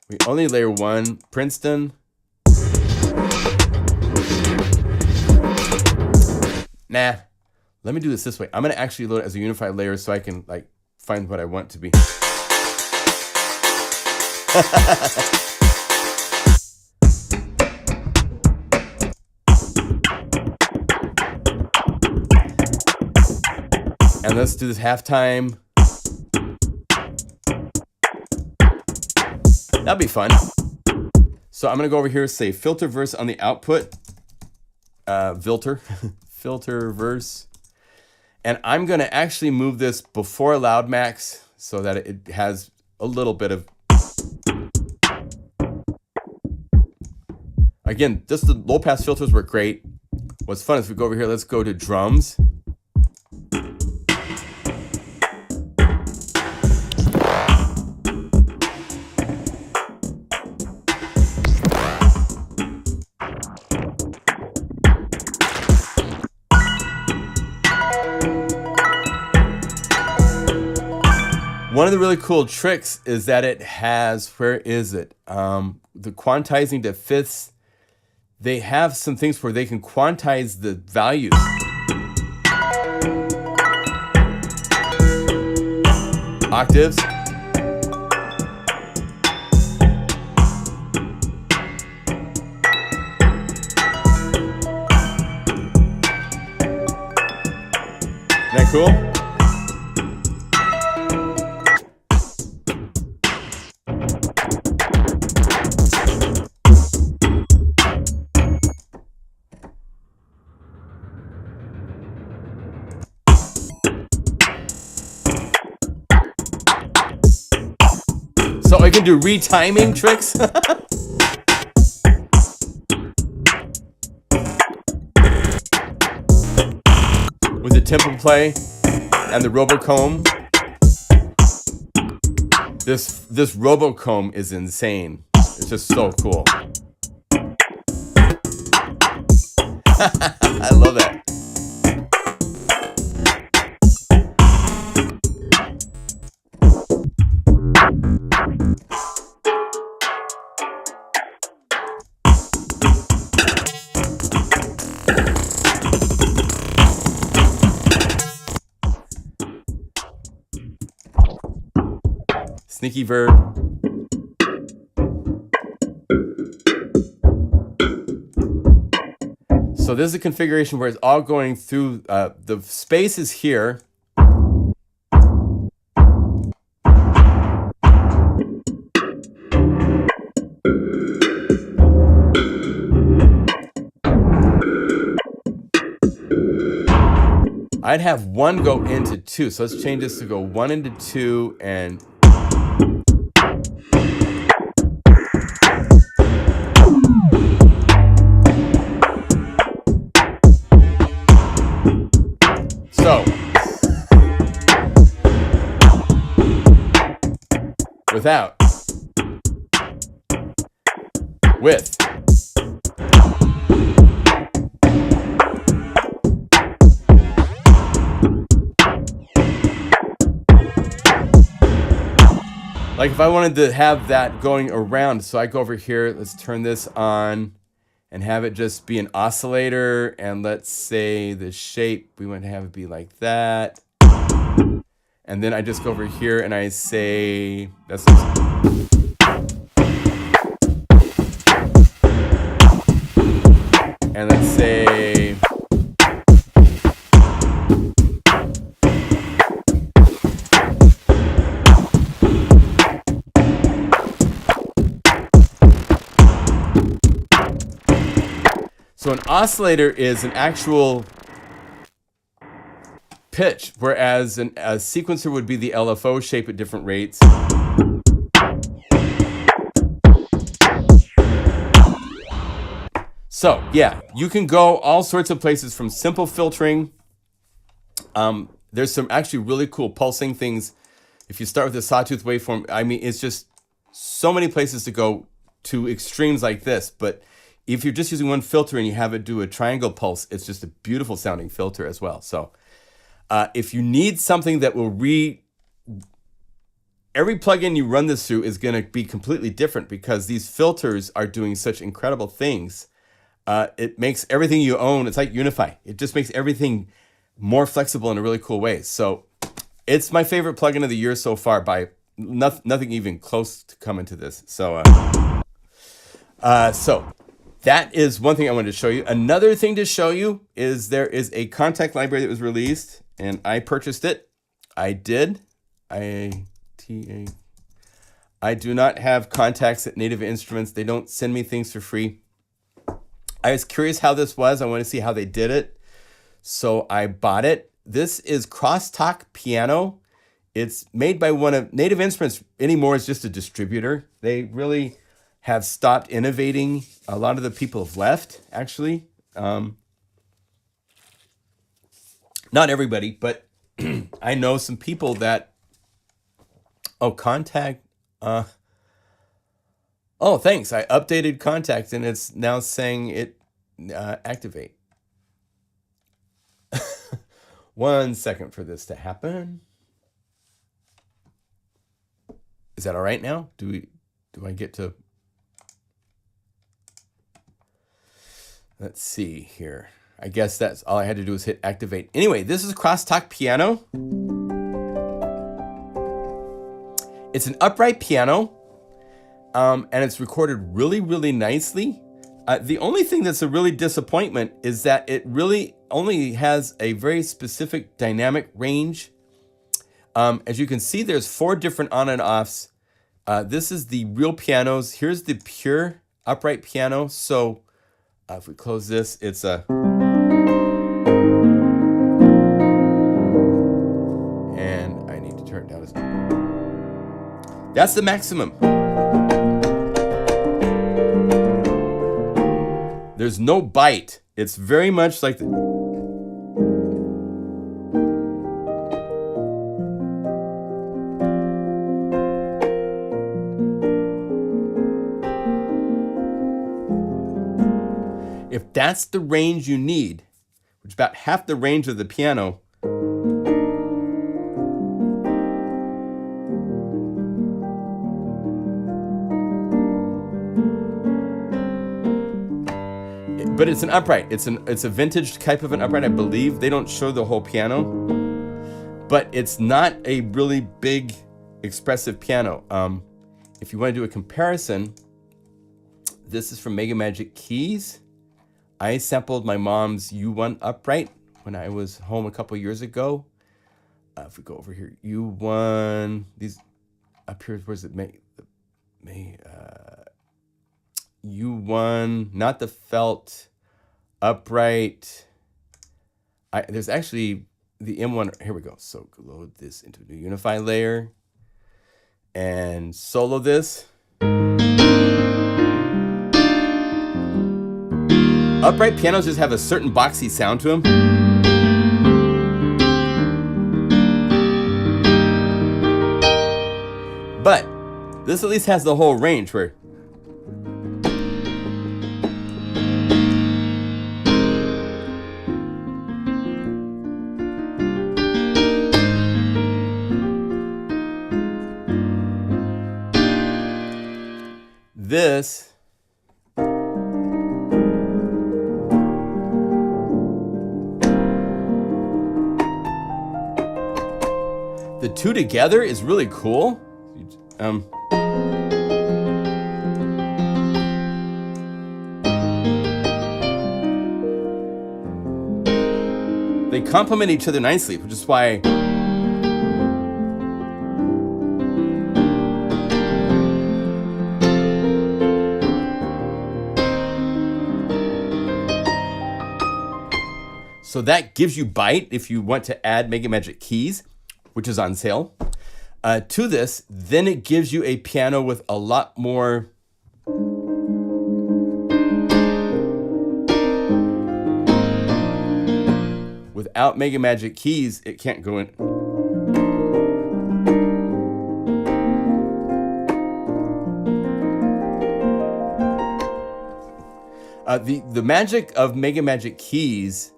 we only layer 1, Princeton. Nah, let me do this way. I'm gonna actually load it as a unified layer so I can like find what I want to be. And let's do this halftime. That'll be fun. So I'm gonna go over here, say Filterverse on the output. Filterverse. And I'm gonna actually move this before loud max so that it has a little bit of, again, just the low pass filters work great. What's fun is we go over here, let's go to drums. One of the really cool tricks is that it has, where is it? The quantizing to fifths. They have some things where they can quantize the values. Octaves. Isn't that cool? So I can do retiming tricks. With the tempo play and the robocomb. This robocomb is insane. It's just so cool. I love that. Sneaky verb. So this is a configuration where it's all going through, the space is here. I'd have 1 go into 2. So let's change this to go 1 into 2 and so without, with, like if I wanted to have that going around, so I go over here, let's turn this on and have it just be an oscillator, and let's say the shape, we want to have it be like that. And then I just go over here and I say, that's and let's say so an oscillator is an actual pitch, whereas a sequencer would be the LFO shape at different rates. So yeah, you can go all sorts of places from simple filtering. There's some actually really cool pulsing things. If you start with the sawtooth waveform, I mean, it's just so many places to go to extremes like this. But if you're just using one filter and you have it do a triangle pulse, it's just a beautiful sounding filter as well. So if you need something that will every plugin you run this through is going to be completely different because these filters are doing such incredible things. It makes everything you own, it's like Unify. It just makes everything more flexible in a really cool way. So it's my favorite plugin of the year so far, by nothing even close to coming to this. So that is one thing I wanted to show you. Another thing to show you is there is a contact library that was released, and I purchased it. I did. I do not have contacts at Native Instruments. They don't send me things for free. I was curious how this was. I want to see how they did it. So I bought it. This is Crosstalk Piano. It's made by one of Native Instruments anymore. It's just a distributor. They really have stopped innovating. A lot of the people have left, actually. Not everybody, but I know some people that, contact. Oh, thanks. I updated contact and it's now saying it activate. 1 second for this to happen. Is that all right now? Do I get to? Let's see here. I guess that's all I had to do is hit activate. Anyway, this is Crosstalk Piano. It's an upright piano, and it's recorded really, really nicely. The only thing that's a really disappointment is that it really only has a very specific dynamic range. As you can see, there's 4 different on and offs. This is the real pianos. Here's the pure upright piano. So if we close this, it's a... And I need to turn it down. That's the maximum. There's no bite. It's very much like the... If that's the range you need, which is about half the range of the piano, but it's an upright. It's a vintage type of an upright, I believe. They don't show the whole piano, but it's not a really big, expressive piano. If you want to do a comparison, this is from Mega Magic Keys. I sampled my mom's U1 upright when I was home a couple years ago. If we go over here, U1, these up here, where's it? U1, not the felt, upright. There's actually the M1. Here we go. So load this into a new Unify layer and solo this. Upright pianos just have a certain boxy sound to them. But this at least has the whole range where this the two together is really cool. They complement each other nicely, which is why so that gives you bite if you want to add Mega Magic Keys, which is on sale, to this. Then it gives you a piano with a lot more without Mega Magic keys, it can't go in. The magic of Mega Magic keys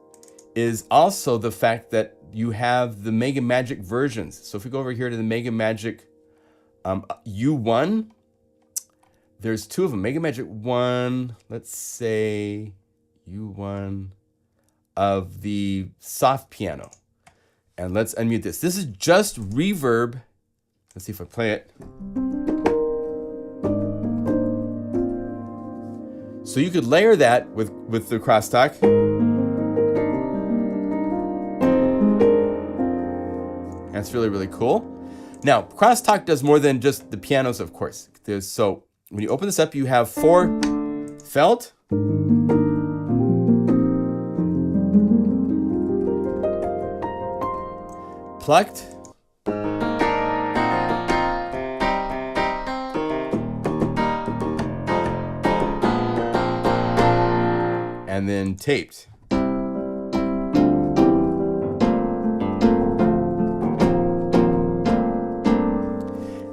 is also the fact that you have the Mega Magic versions. So if we go over here to the Mega Magic U1, there's two of them. Mega Magic 1, let's say U1 of the soft piano. And let's unmute this. This is just reverb. Let's see if I play it. So you could layer that with the crosstalk. That's really, really cool. Now, crosstalk does more than just the pianos, of course. So when you open this up, you have 4 felt, plucked, and then taped.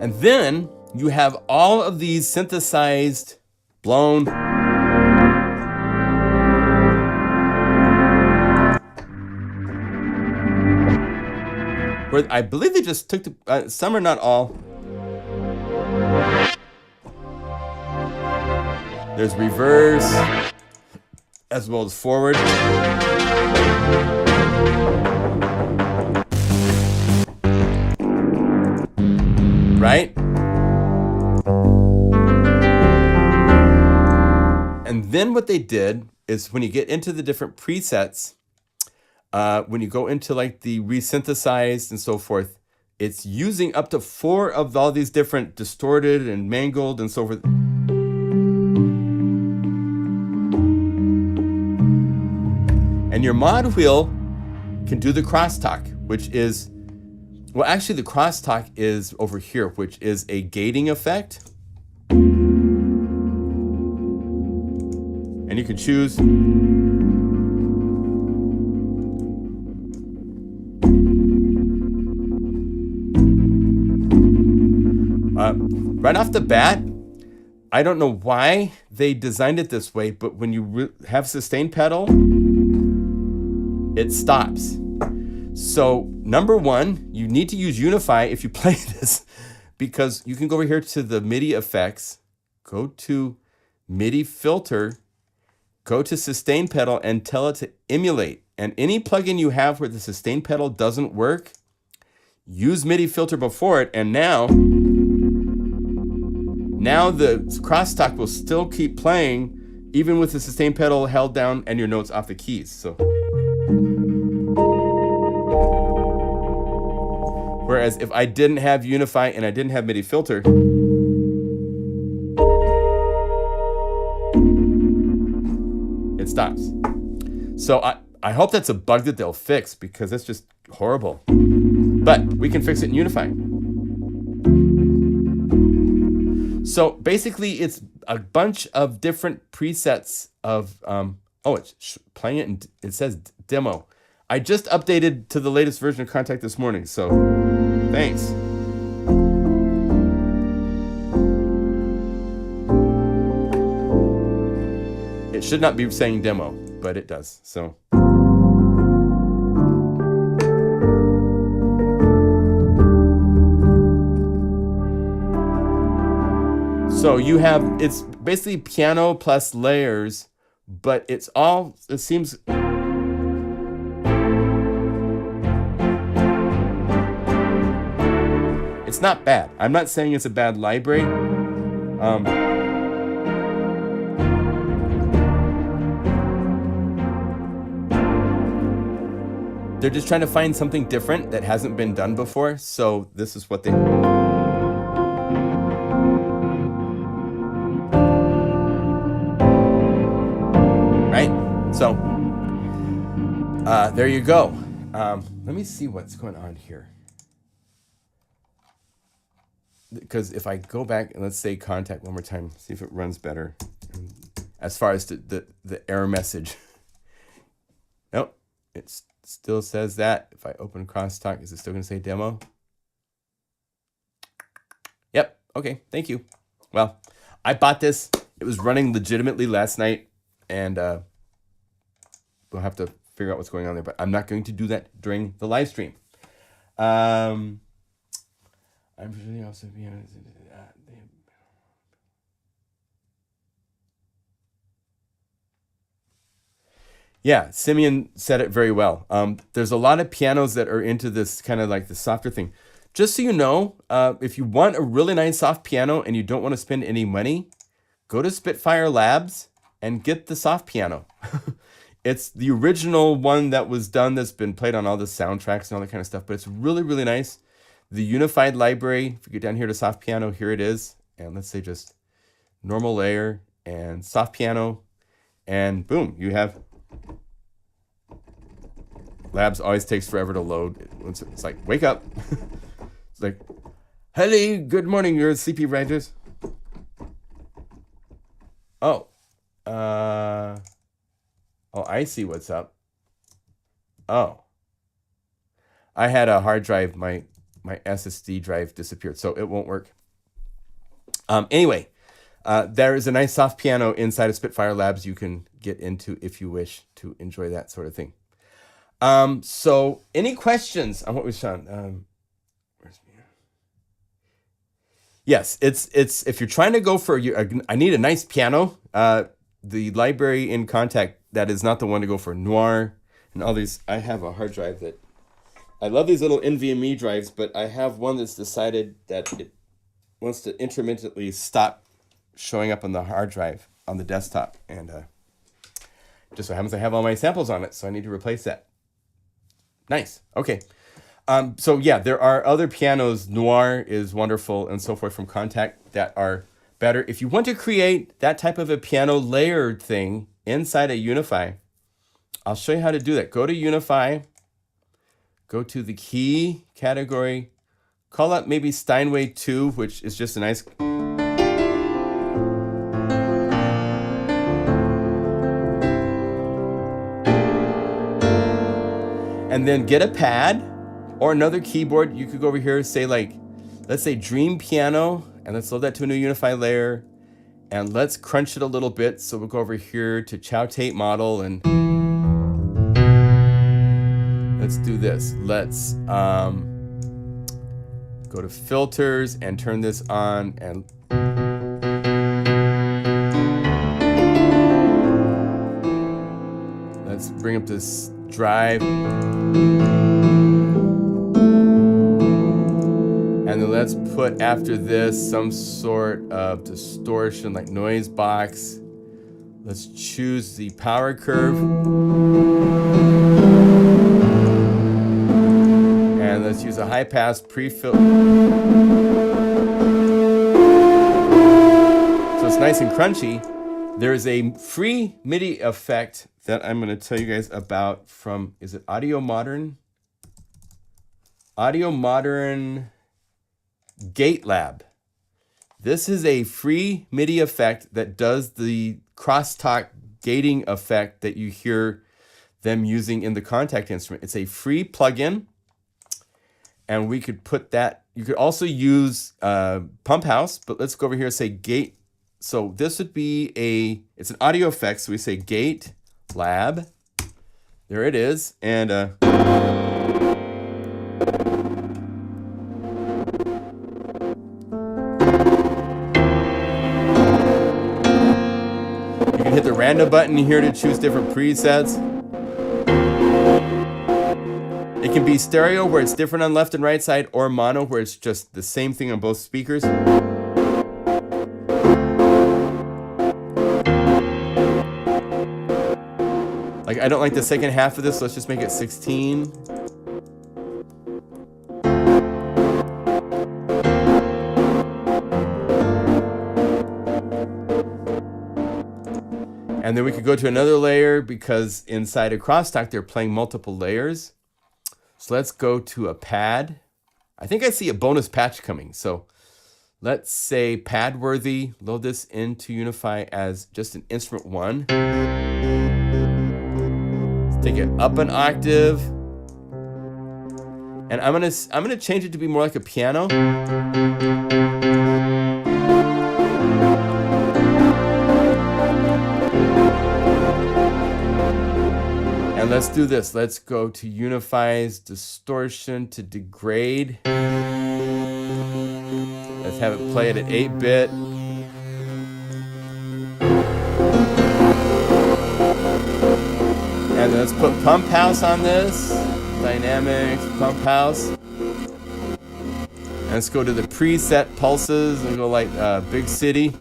And then you have all of these synthesized, blown, where I believe they just took the, some are not all. There's reverse, as well as forward. Right? And then what they did is when you get into the different presets, when you go into like the resynthesized and so forth, it's using up to 4 of all these different distorted and mangled and so forth. And your mod wheel can do the crosstalk, which is, well, actually the crosstalk is over here, which is a gating effect. And you can choose right off the bat. I don't know why they designed it this way, but when you have sustain pedal, it stops. So number one, you need to use Unify if you play this, because you can go over here to the MIDI effects, go to MIDI filter, go to sustain pedal and tell it to emulate. And any plugin you have where the sustain pedal doesn't work, use MIDI filter before it, and now the crosstalk will still keep playing even with the sustain pedal held down and your notes off the keys. So whereas if I didn't have Unify and I didn't have MIDI filter, it stops. So I hope that's a bug that they'll fix, because that's just horrible. But we can fix it in Unify. So basically it's a bunch of different presets of, oh, it's playing it and it says demo. I just updated to the latest version of Contact this morning, so thanks. It should not be saying demo, but it does, so. So you have, it's basically piano plus layers, but it's all, it seems, it's not bad. I'm not saying it's a bad library. They're just trying to find something different that hasn't been done before. So this is what they... Right? So, there you go. Let me see what's going on here. Because if I go back and let's say Contact one more time, see if it runs better. As far as the error message. Nope, it's still says that. If I open Crosstalk, is it still going to say demo? Yep. Okay. Thank you. Well, I bought this. It was running legitimately last night, and we'll have to figure out what's going on there, but I'm not going to do that during the live stream. I'm really also be honest. Yeah, Simeon said it very well. There's a lot of pianos that are into this kind of like the softer thing. Just so you know, if you want a really nice soft piano and you don't want to spend any money, go to Spitfire Labs and get the soft piano. It's the original one that was done that's been played on all the soundtracks and all that kind of stuff, but it's really, really nice. The Unified library, if you get down here to soft piano, here it is. And let's say just normal layer and soft piano, and boom, you have... Labs always takes forever to load. It's like, wake up. It's like, hello, good morning, you're sleepy writers. Oh. Oh, I see what's up. Oh. I had a hard drive, my SSD drive disappeared, so it won't work. Anyway, there is a nice soft piano inside of Spitfire Labs you can get into if you wish to enjoy that sort of thing. So any questions on what we've done? Yes, it's if you're trying to go for I need a nice piano. The library in Contact, that is not the one to go for. Noir and all these. I have a hard drive that I love these little NVMe drives, but I have one that's decided that it wants to intermittently stop showing up on the hard drive on the desktop, and just so happens I have all my samples on it, so I need to replace that. Nice. Okay. So yeah, there are other pianos. Noir is wonderful and so forth from Contact that are better. If you want to create that type of a piano layered thing inside a Unify, I'll show you how to do that. Go to Unify, go to the key category, call up maybe Steinway 2, which is just a nice... And then get a pad or another keyboard. You could go over here, say like, let's say Dream Piano, and let's load that to a new Unify layer. And let's crunch it a little bit. So we'll go over here to Chow Tate Model and let's do this. Let's go to Filters and turn this on and let's bring up this drive. And then let's put after this some sort of distortion like noise box. Let's choose the power curve. And let's use a high pass pre-filter. So it's nice and crunchy. There's a free MIDI effect that I'm going to tell you guys about from, is it Audiomodern? Audiomodern GATELAB. This is a free MIDI effect that does the crosstalk gating effect that you hear them using in the Contact instrument. It's a free plugin, and we could put that. You could also use Pump House, but let's go over here and say gate. So this would be it's an audio effect, so we say GATELAB. There it is, and you can hit the random button here to choose different presets. It can be stereo where it's different on left and right side, or mono where it's just the same thing on both speakers. Like, I don't like the second half of this, so let's just make it 16. And then we could go to another layer because inside of Crosstalk, they're playing multiple layers. So let's go to a pad. I think I see a bonus patch coming. So let's say pad worthy, load this into Unify as just an instrument 1. Take it up an octave. And I'm gonna change it to be more like a piano. And let's do this. Let's go to Unify's distortion to degrade. Let's have it play it at 8-bit. And then let's put Pump House on this. Dynamics, Pump House. And let's go to the preset pulses and go like Big City.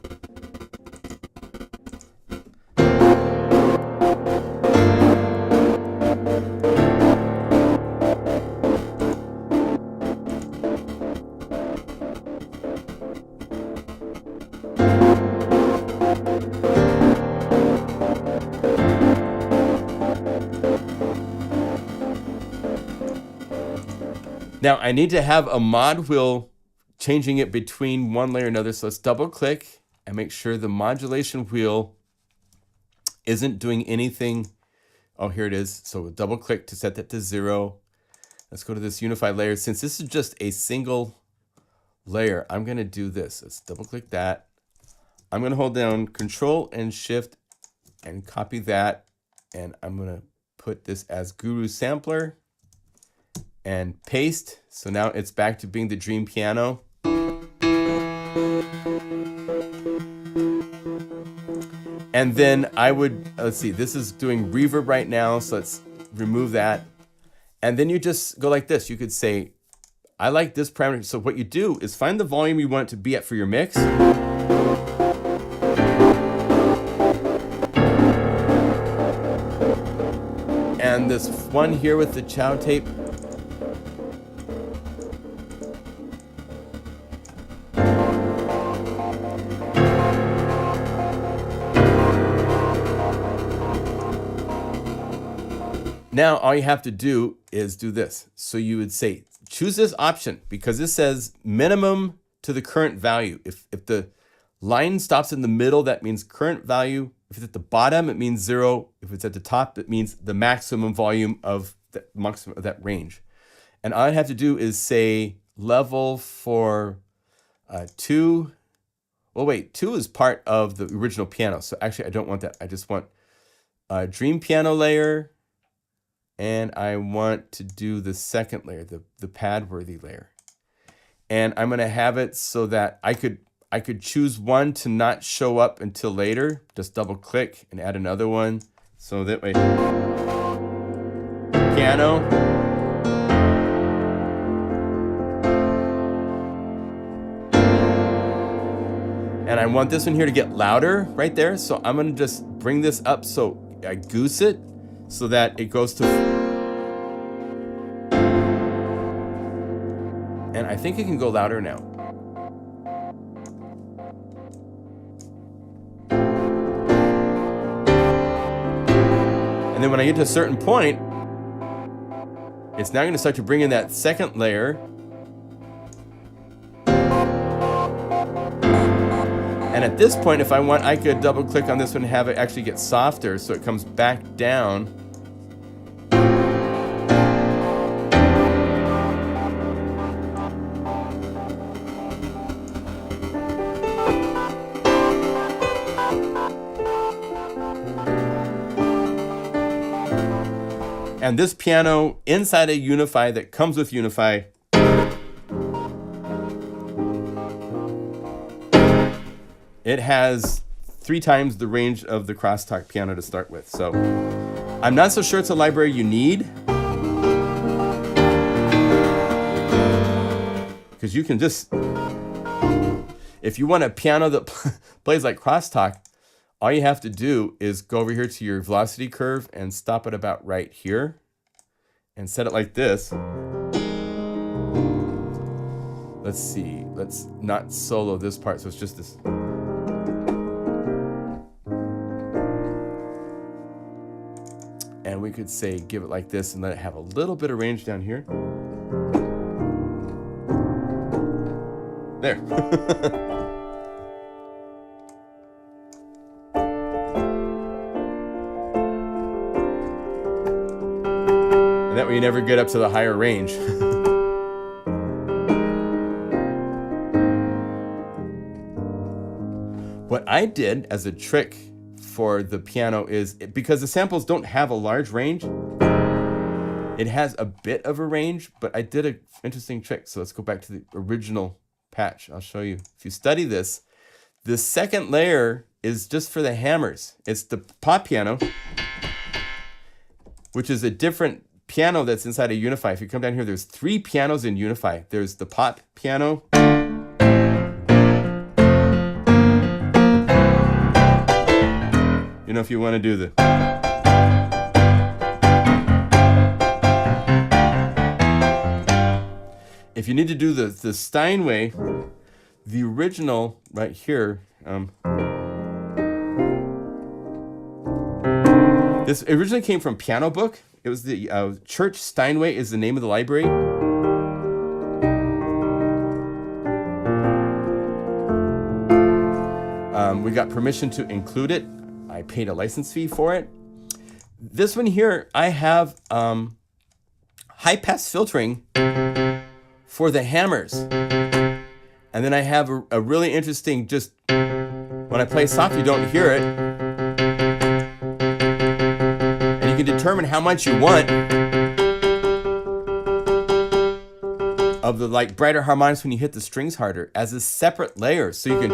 Now I need to have a mod wheel changing it between one layer and another. So let's double click and make sure the modulation wheel isn't doing anything. Oh, here it is. So we'll double click to set that to 0. Let's go to this unified layer. Since this is just a single layer, I'm going to do this. Let's double click that. I'm going to hold down Control and Shift and copy that. And I'm going to put this as Guru Sampler and paste. So now it's back to being the Dream Piano. And then I would, let's see, this is doing reverb right now, so let's remove that. And then you just go like this. You could say, I like this parameter. So what you do is find the volume you want it to be at for your mix. And this one here with the chow tape, now all you have to do is do this. So you would say, choose this option because this says minimum to the current value. If the line stops in the middle, that means current value. If it's at the bottom, it means 0. If it's at the top, it means the maximum volume of the maximum of that range. And all I have to do is say level for 2. Well, wait, 2 is part of the original piano. So actually, I don't want that. I just want a Dream Piano layer. And I want to do the second layer, the pad-worthy layer. And I'm going to have it so that I could choose one to not show up until later. Just double click and add another one. So that way, piano. And I want this one here to get louder right there. So I'm going to just bring this up so I goose it so that it goes to, and I think it can go louder now. And then when I get to a certain point, it's now going to start to bring in that second layer. And at this point, if I want, I could double click on this one and have it actually get softer so it comes back down. And this piano inside a Unify that comes with Unify, it has 3 times the range of the Crosstalk piano to start with. So I'm not so sure it's a library you need, because you can just, if you want a piano that plays like Crosstalk, all you have to do is go over here to your velocity curve and stop it about right here and set it like this. Let's see, let's not solo this part, so it's just this. And we could say, give it like this and let it have a little bit of range down here. There. And that way you never get up to the higher range. What I did as a trick for the piano is, because the samples don't have a large range, it has a bit of a range, but I did an interesting trick. So let's go back to the original patch. I'll show you. If you study this, the second layer is just for the hammers. It's the PHa piano, which is a different piano that's inside of Unify. If you come down here, there's 3 pianos in Unify. There's the PHa piano, you know, if you want to do the, if you need to do the Steinway, the original right here, this originally came from Piano Book. It was the Church Steinway is the name of the library. We got permission to include it. I paid a license fee for it. This one here, I have high pass filtering for the hammers. And then I have a really interesting, just when I play soft, you don't hear it. And you can determine how much you want of the like brighter harmonics when you hit the strings harder as a separate layer. So you can,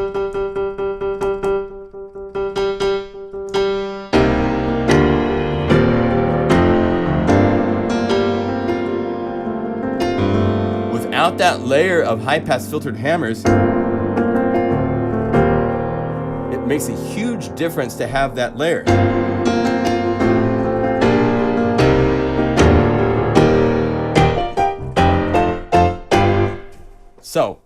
without that layer of high-pass filtered hammers, it makes a huge difference to have that layer. So,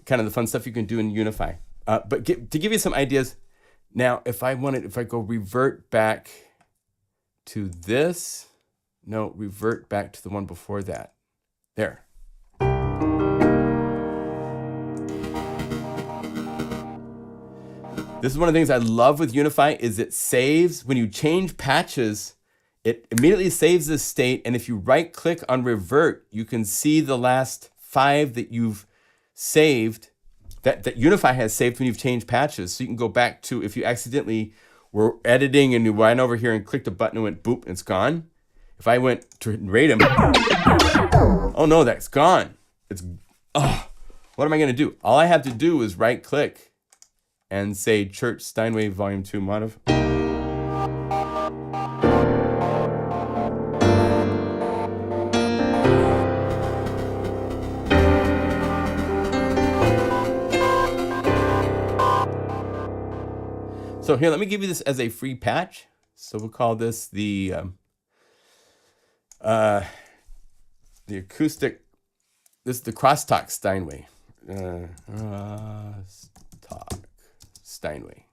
kind of the fun stuff you can do in Unify. But to give you some ideas, now if I go revert back to this, no, revert back to the one before that. There. This is one of the things I love with Unify is it saves, when you change patches, it immediately saves this state. And if you right click on revert, you can see the last 5 that you've saved, that Unify has saved when you've changed patches. So you can go back to, if you accidentally were editing and you went over here and clicked a button and went boop, and it's gone. If I went to rate them, oh no, that's gone. It's, oh, what am I gonna do? All I have to do is right click and say Church Steinway Volume 2 Modif. So here, let me give you this as a free patch. So we'll call this the acoustic, this is the Crosstalk Steinway. Crosstalk Steinway.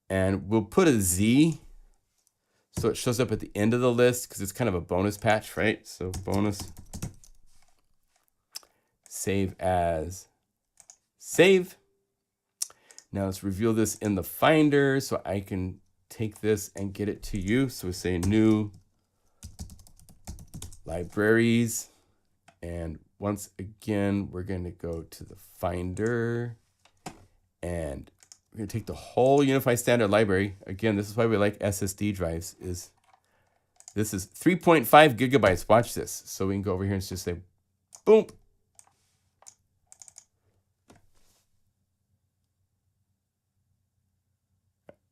And we'll put a Z so it shows up at the end of the list because it's kind of a bonus patch, right? So bonus, save as, save. Now let's reveal this in the Finder so I can take this and get it to you. So we say new libraries. And once again, we're going to go to the Finder and we're going to take the whole Unify Standard library. Again, this is why we like SSD drives. This is 3.5 gigabytes. Watch this. So we can go over here and just say, boom.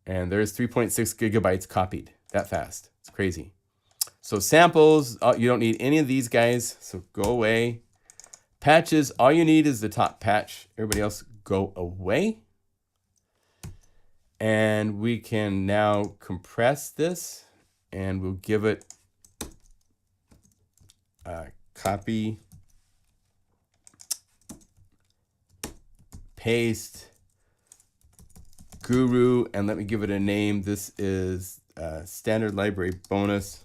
And there's 3.6 gigabytes copied that fast. It's crazy. So samples, you don't need any of these guys. So go away. Patches, all you need is the top patch. Everybody else go away. And we can now compress this and we'll give it copy, paste, guru, and let me give it a name. This is standard library bonus.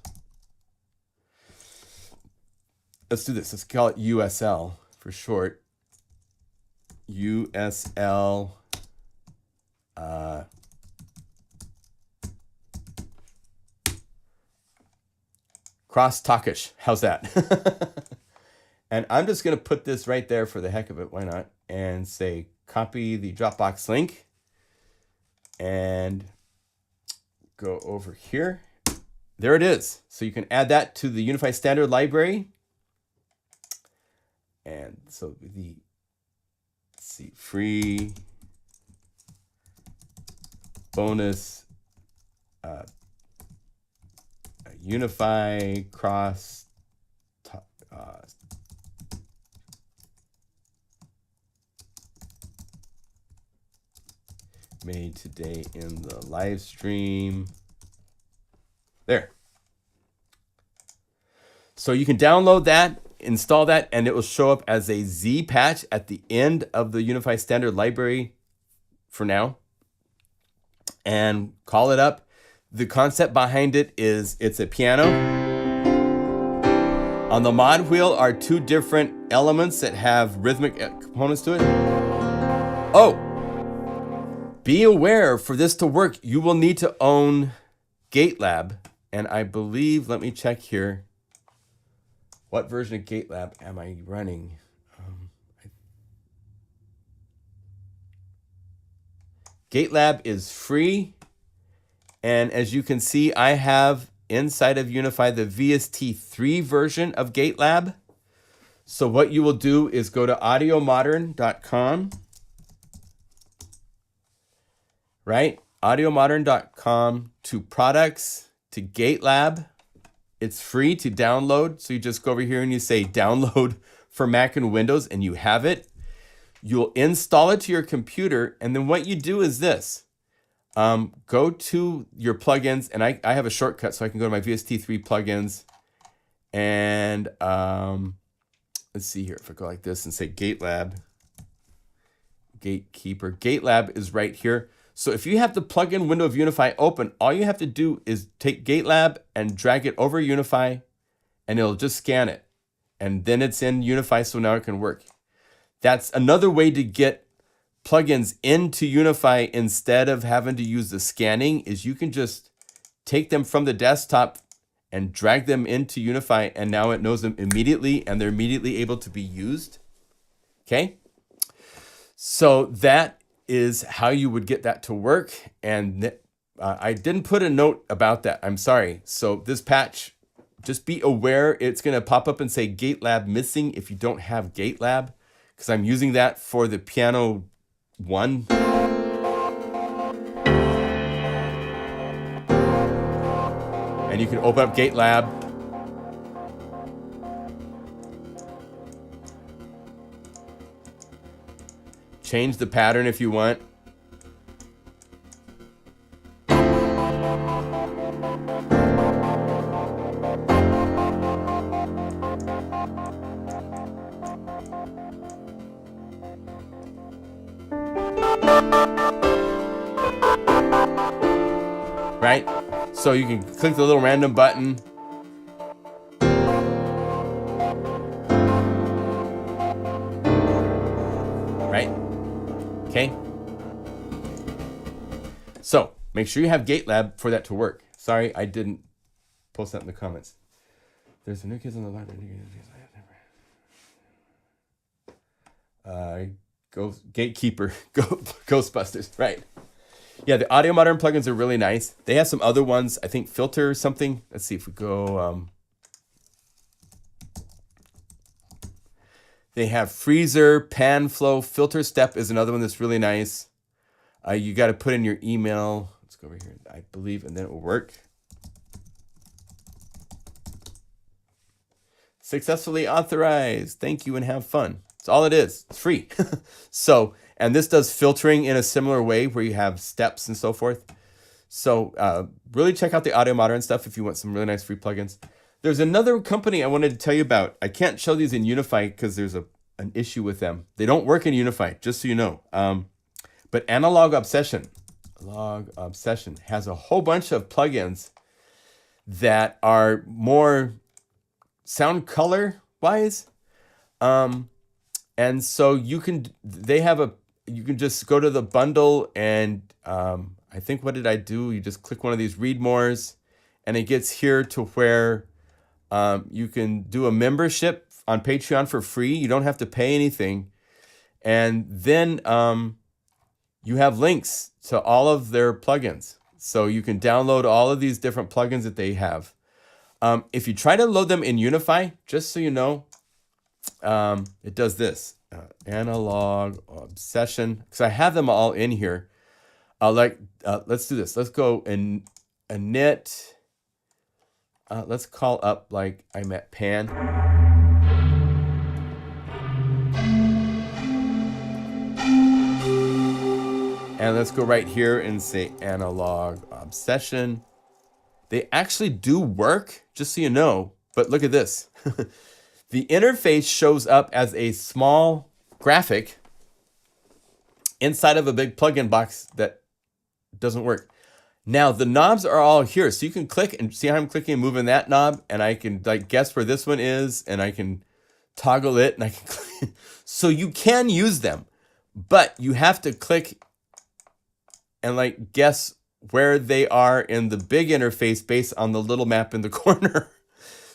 Let's do this. Let's call it USL for short. USL Crosstalkish. How's that? And I'm just going to put this right there for the heck of it. Why not? And say, copy the Dropbox link and go over here. There it is. So you can add that to the Unify standard library. And so the, let's see, free bonus Unify cross made today in the live stream. There. So you can download that, install that, and it will show up as a Z patch at the end of the Unify standard library for now. And call it up. The concept behind it is it's a piano. On the mod wheel are two different elements that have rhythmic components to it. Oh, be aware, for this to work, you will need to own GATELAB. And I believe, let me check here. What version of GATELAB am I running? GATELAB is free. And as you can see, I have inside of Unify the VST3 version of GATELAB. So what you will do is go to audiomodern.com. Right? Audiomodern.com to products, to GATELAB. It's free to download. So you just go over here and you say download for Mac and Windows and you have it. You'll install it to your computer. And then what you do is this. Go to your plugins. And I have a shortcut so I can go to my VST3 plugins. And let's see here. If I go like this and say GATELAB, Gatekeeper. GATELAB is right here. So if you have the plugin window of Unify open, all you have to do is take GATELAB and drag it over Unify, and it'll just scan it. And then it's in Unify, so now it can work. That's another way to get plugins into Unify instead of having to use the scanning, is you can just take them from the desktop and drag them into Unify, and now it knows them immediately, and they're immediately able to be used. Okay? So that is how you would get that to work. And I didn't put a note about that. I'm sorry. So this patch, just be aware it's going to pop up and say GATELAB missing if you don't have GATELAB, because I'm using that for the Piano 1. And you can open up GATELAB. Change the pattern if you want. Right? So you can click the little random button. Right? Okay. So make sure you have GATELAB for that to work. Sorry, I didn't post that in the comments. There's some new kids on the line. Gatekeeper, Ghostbusters, right? Yeah, the Audiomodern plugins are really nice. They have some other ones. I think Filter something. Let's see if we go. They have Freezer, Pan Flow, Filter Step is another one that's really nice. You got to put in your email. Let's go over here, I believe, and then it will work. Successfully authorized. Thank you and have fun. That's all it is. It's free. So, and this does filtering in a similar way where you have steps and so forth. So really check out the Audiomodern stuff if you want some really nice free plugins. There's another company I wanted to tell you about. I can't show these in Unify because there's an issue with them. They don't work in Unify, just so you know. But Analog Obsession has a whole bunch of plugins that are more sound color wise. And so you can just go to the bundle and I think what did I do? You just click one of these read mores and it gets here to where You can do a membership on Patreon for free. You don't have to pay anything. And then you have links to all of their plugins. So you can download all of these different plugins that they have. If you try to load them in Unify, just so you know, it does this. Analog, Obsession, because I have them all in here. Let's do this. Let's go and init. Let's call up like I'm at Pan. And let's go right here and say Analog Obsession. They actually do work, just so you know. But look at this. The interface shows up as a small graphic inside of a big plugin box that doesn't work. Now the knobs are all here, so you can click and see how I'm clicking and moving that knob, and I can like guess where this one is, and I can toggle it, and I can click. So you can use them, but you have to click and like guess where they are in the big interface based on the little map in the corner.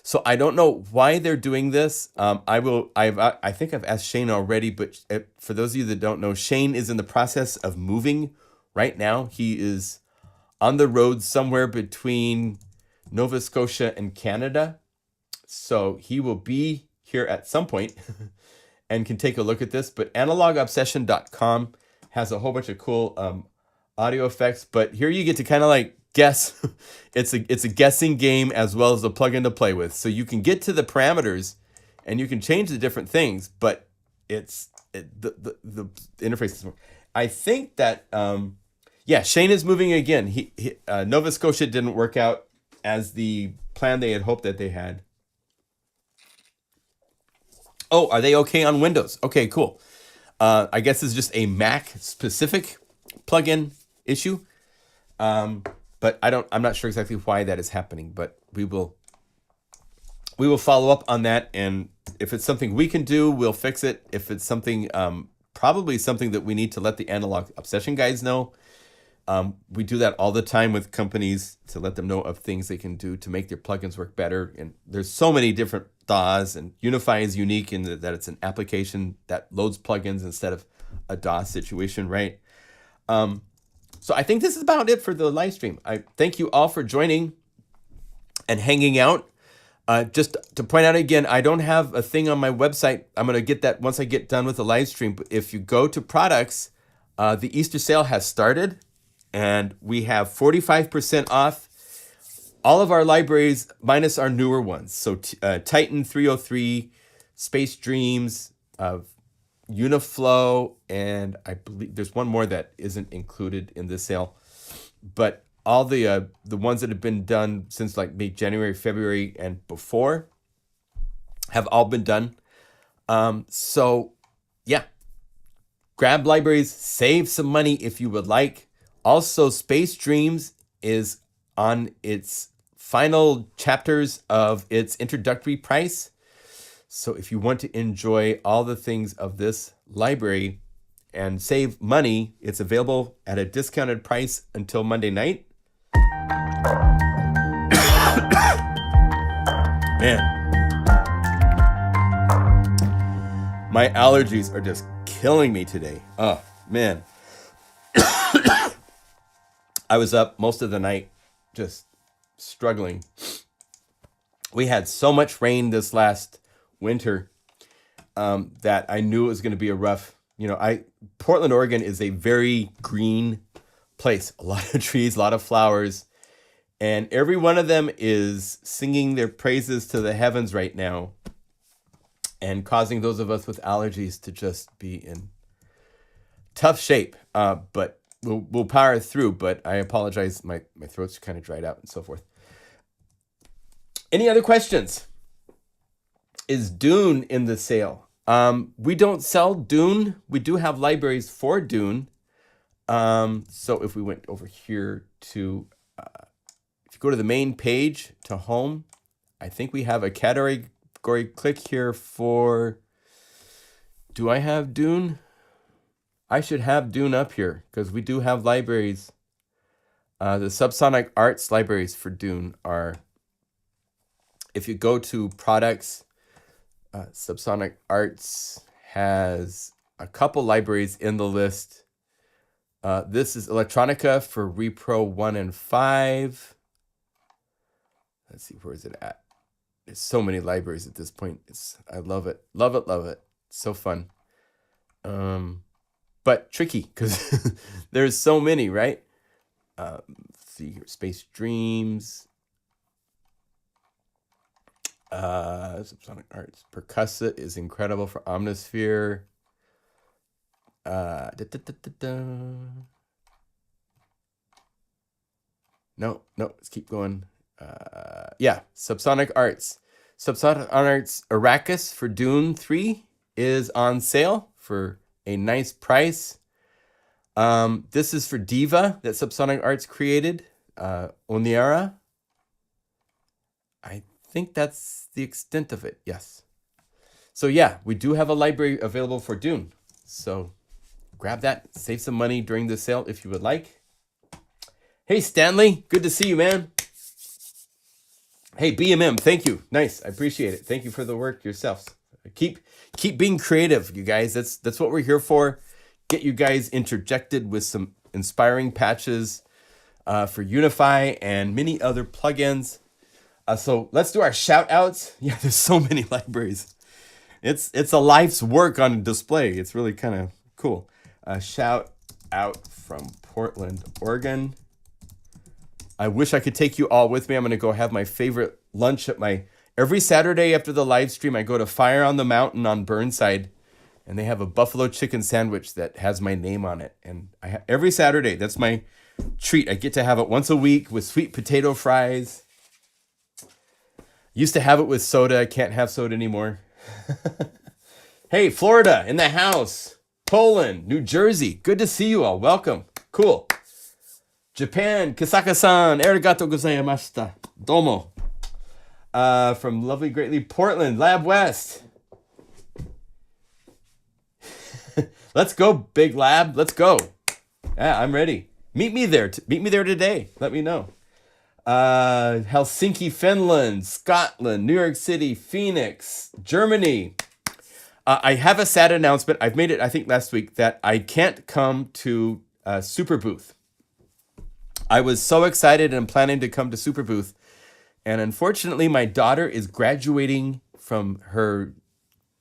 So I don't know why they're doing this. I think I've asked Shane already, but for those of you that don't know, Shane is in the process of moving right now. He is on the road somewhere between Nova Scotia and Canada. So he will be here at some point and can take a look at this. But analogobsession.com has a whole bunch of cool audio effects. But here you get to kind of like guess. It's a guessing game as well as a plugin to play with. So you can get to the parameters and you can change the different things, but the interface is more. I think that yeah, Shane is moving again. Nova Scotia didn't work out as the plan they had hoped that they had. Oh, are they okay on Windows? Okay, cool. I guess it's just a Mac specific plugin issue. But I'm not sure exactly why that is happening, but we will follow up on that. And if it's something we can do, we'll fix it. If it's something, probably something that we need to let the Analog Obsession guys know. We do that all the time with companies to let them know of things they can do to make their plugins work better. And there's so many different DAWs, and Unify is unique in that it's an application that loads plugins instead of a DAW situation, right? So I think this is about it for the live stream. I thank you all for joining and hanging out. Just to point out again, I don't have a thing on my website. I'm going to get that once I get done with the live stream. But if you go to products, the Easter sale has started, and we have 45% off all of our libraries minus our newer ones. So Titan 303, Space Dreams, Uniflow, and I believe there's one more that isn't included in this sale. But all the ones that have been done since like maybe January, February, and before have all been done. So yeah, grab libraries, save some money if you would like. Also, Space Dreams is on its final chapters of its introductory price. So if you want to enjoy all the things of this library and save money, it's available at a discounted price until Monday night. Man, my allergies are just killing me today. Oh, man. I was up most of the night just struggling. We had so much rain this last winter that I knew it was going to be a rough, Portland, Oregon is a very green place. A lot of trees, a lot of flowers, and every one of them is singing their praises to the heavens right now and causing those of us with allergies to just be in tough shape. But we'll power through, but I apologize. My throat's kind of dried out and so forth. Any other questions? Is Dune in the sale? We don't sell Dune. We do have libraries for Dune. So if we went over here to, if you go to the main page to home, I think we have a category click here for, do I have Dune? I should have Dune up here because we do have libraries. The Subsonic Arts libraries for Dune are if you go to products, Subsonic Arts has a couple libraries in the list. This is Electronica for Repro 1 and 5. Let's see, where is it at? There's so many libraries at this point. I love it. Love it, love it. It's so fun. But tricky because there's so many, right? Let's see here, Space Dreams. Subsonic Arts. Percussa is incredible for Omnisphere. No, let's keep going. Yeah, Subsonic Arts. Subsonic Arts Arrakis for Dune 3 is on sale for a nice price. This is for Diva that Subsonic Arts created. Oniara. I think that's the extent of it, yes. So yeah, we do have a library available for Dune. So grab that, save some money during the sale if you would like. Hey, Stanley, good to see you, man. Hey, BMM, thank you. Nice, I appreciate it. Thank you for the work yourselves. Keep being creative, you guys. That's what we're here for. Get you guys interjected with some inspiring patches for Unify and many other plugins. So let's do our shout outs. Yeah, there's so many libraries. It's a life's work on display. It's really kind of cool. Shout out from Portland, Oregon. I wish I could take you all with me. I'm going to go have my favorite lunch at every Saturday after the live stream. I go to Fire on the Mountain on Burnside, and they have a buffalo chicken sandwich that has my name on it. And every Saturday, that's my treat. I get to have it once a week with sweet potato fries. Used to have it with soda. I can't have soda anymore. Hey, Florida in the house. Poland, New Jersey. Good to see you all. Welcome. Cool. Japan, Kisaka-san, arigato gozaimashita. Domo. From lovely, greatly Portland, Lab West. Let's go, Big Lab. Let's go. Yeah, I'm ready. Meet me there. Meet me there today. Let me know. Helsinki, Finland, Scotland, New York City, Phoenix, Germany. I have a sad announcement. I've made it, I think, last week that I can't come to Super Booth. I was so excited and planning to come to Super Booth. And unfortunately, my daughter is graduating from her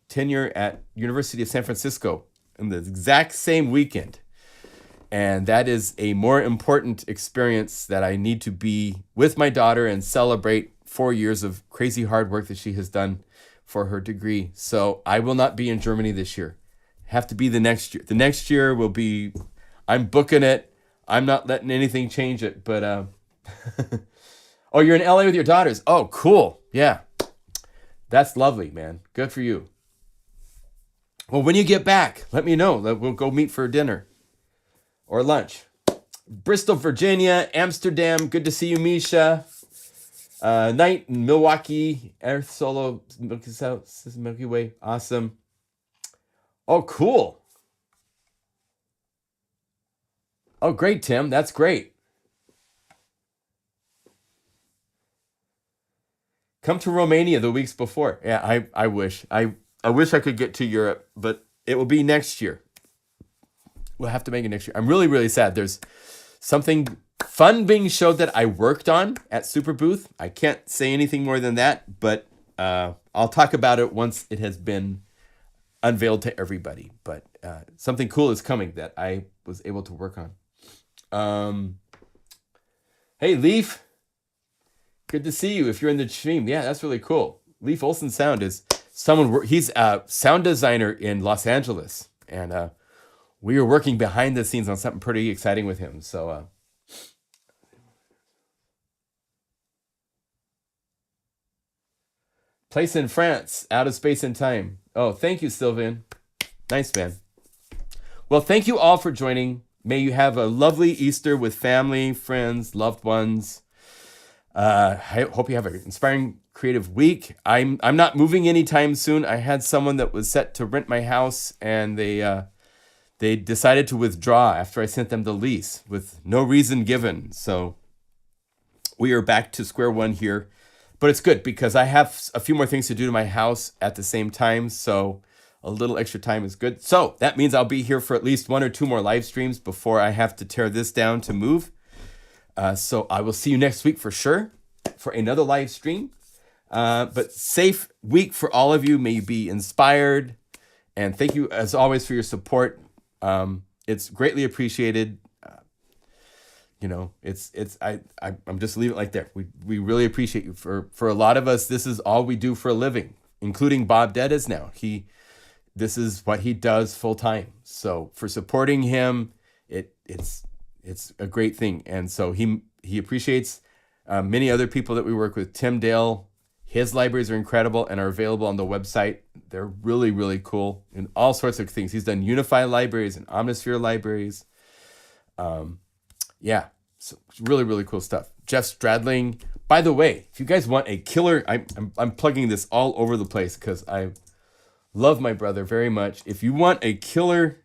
tenure at University of San Francisco in the exact same weekend. And that is a more important experience that I need to be with my daughter and celebrate 4 years of crazy hard work that she has done for her degree. So I will not be in Germany this year. Have to be the next year. The next year will be, I'm booking it. I'm not letting anything change it, but, oh, you're in LA with your daughters. Oh, cool. Yeah. That's lovely, man. Good for you. Well, when you get back, let me know. We'll go meet for dinner or lunch. Bristol, Virginia, Amsterdam. Good to see you, Misha. Night in Milwaukee, Earth Solo, Milky Way. Awesome. Oh, cool. Oh, great, Tim. That's great. Come to Romania the weeks before. Yeah, I wish. I wish I could get to Europe, but it will be next year. We'll have to make it next year. I'm really, really sad. There's something fun being showed that I worked on at Super Booth. I can't say anything more than that, but I'll talk about it once it has been unveiled to everybody. But something cool is coming that I was able to work on. Hey, Leaf. Good to see you if you're in the stream. Yeah, that's really cool. Leaf Olson Sound is someone, he's a sound designer in Los Angeles. And we were working behind the scenes on something pretty exciting with him. So, place in France, out of space and time. Oh, thank you, Sylvian. Nice, man. Well, thank you all for joining. May you have a lovely Easter with family, friends, loved ones. I hope you have an inspiring, creative week. I'm not moving anytime soon. I had someone that was set to rent my house, and they decided to withdraw after I sent them the lease with no reason given. So we are back to square one here. But it's good because I have a few more things to do to my house at the same time. So a little extra time is good. So that means I'll be here for at least 1 or 2 more live streams before I have to tear this down to move. So I will see you next week for sure for another live stream. But safe week for all of you. May you be inspired. And thank you as always for your support. It's greatly appreciated. I'm just leave it like that. We really appreciate you. For a lot of us, this is all we do for a living, including Bob Dedes now. This is what he does full time. So for supporting him, it's a great thing. And so he appreciates many other people that we work with. Tim Dale, his libraries are incredible and are available on the website. They're really, really cool in all sorts of things. He's done Unify libraries and Omnisphere libraries. Yeah, so really, really cool stuff. Jeff Stradling. By the way, if you guys want a killer, I'm plugging this all over the place because I love my brother very much. If you want a killer,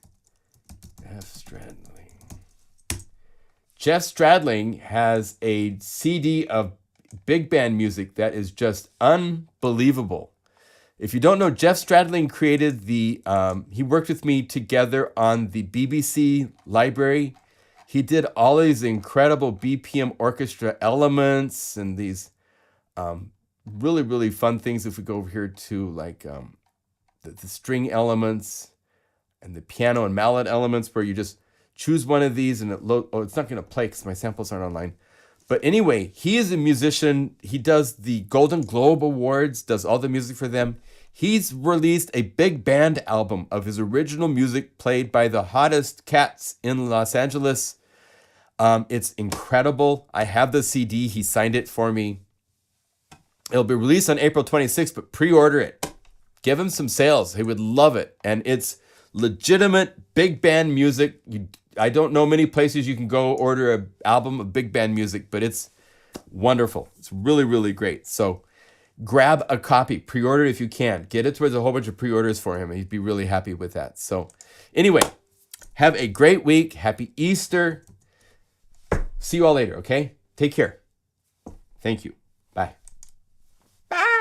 Jeff Stradling has a CD of big band music that is just unbelievable. If you don't know, Jeff Stradling created he worked with me together on the BBC library. He did all these incredible BPM orchestra elements and these really, really fun things. If we go over here to like the string elements and the piano and mallet elements where you just choose one of these and it's not going to play because my samples aren't online. But anyway, he is a musician. He does the Golden Globe Awards, does all the music for them. He's released a big band album of his original music played by the hottest cats in Los Angeles. It's incredible. I have the CD. He signed it for me. It'll be released on April 26th, but pre-order it. Give him some sales. He would love it. And it's legitimate big band music. I don't know many places you can go order an album of big band music, but it's wonderful. It's really, really great. So grab a copy, pre-order if you can. Get it towards a whole bunch of pre-orders for him. He'd be really happy with that. So anyway, have a great week. Happy Easter. See you all later, okay? Take care. Thank you.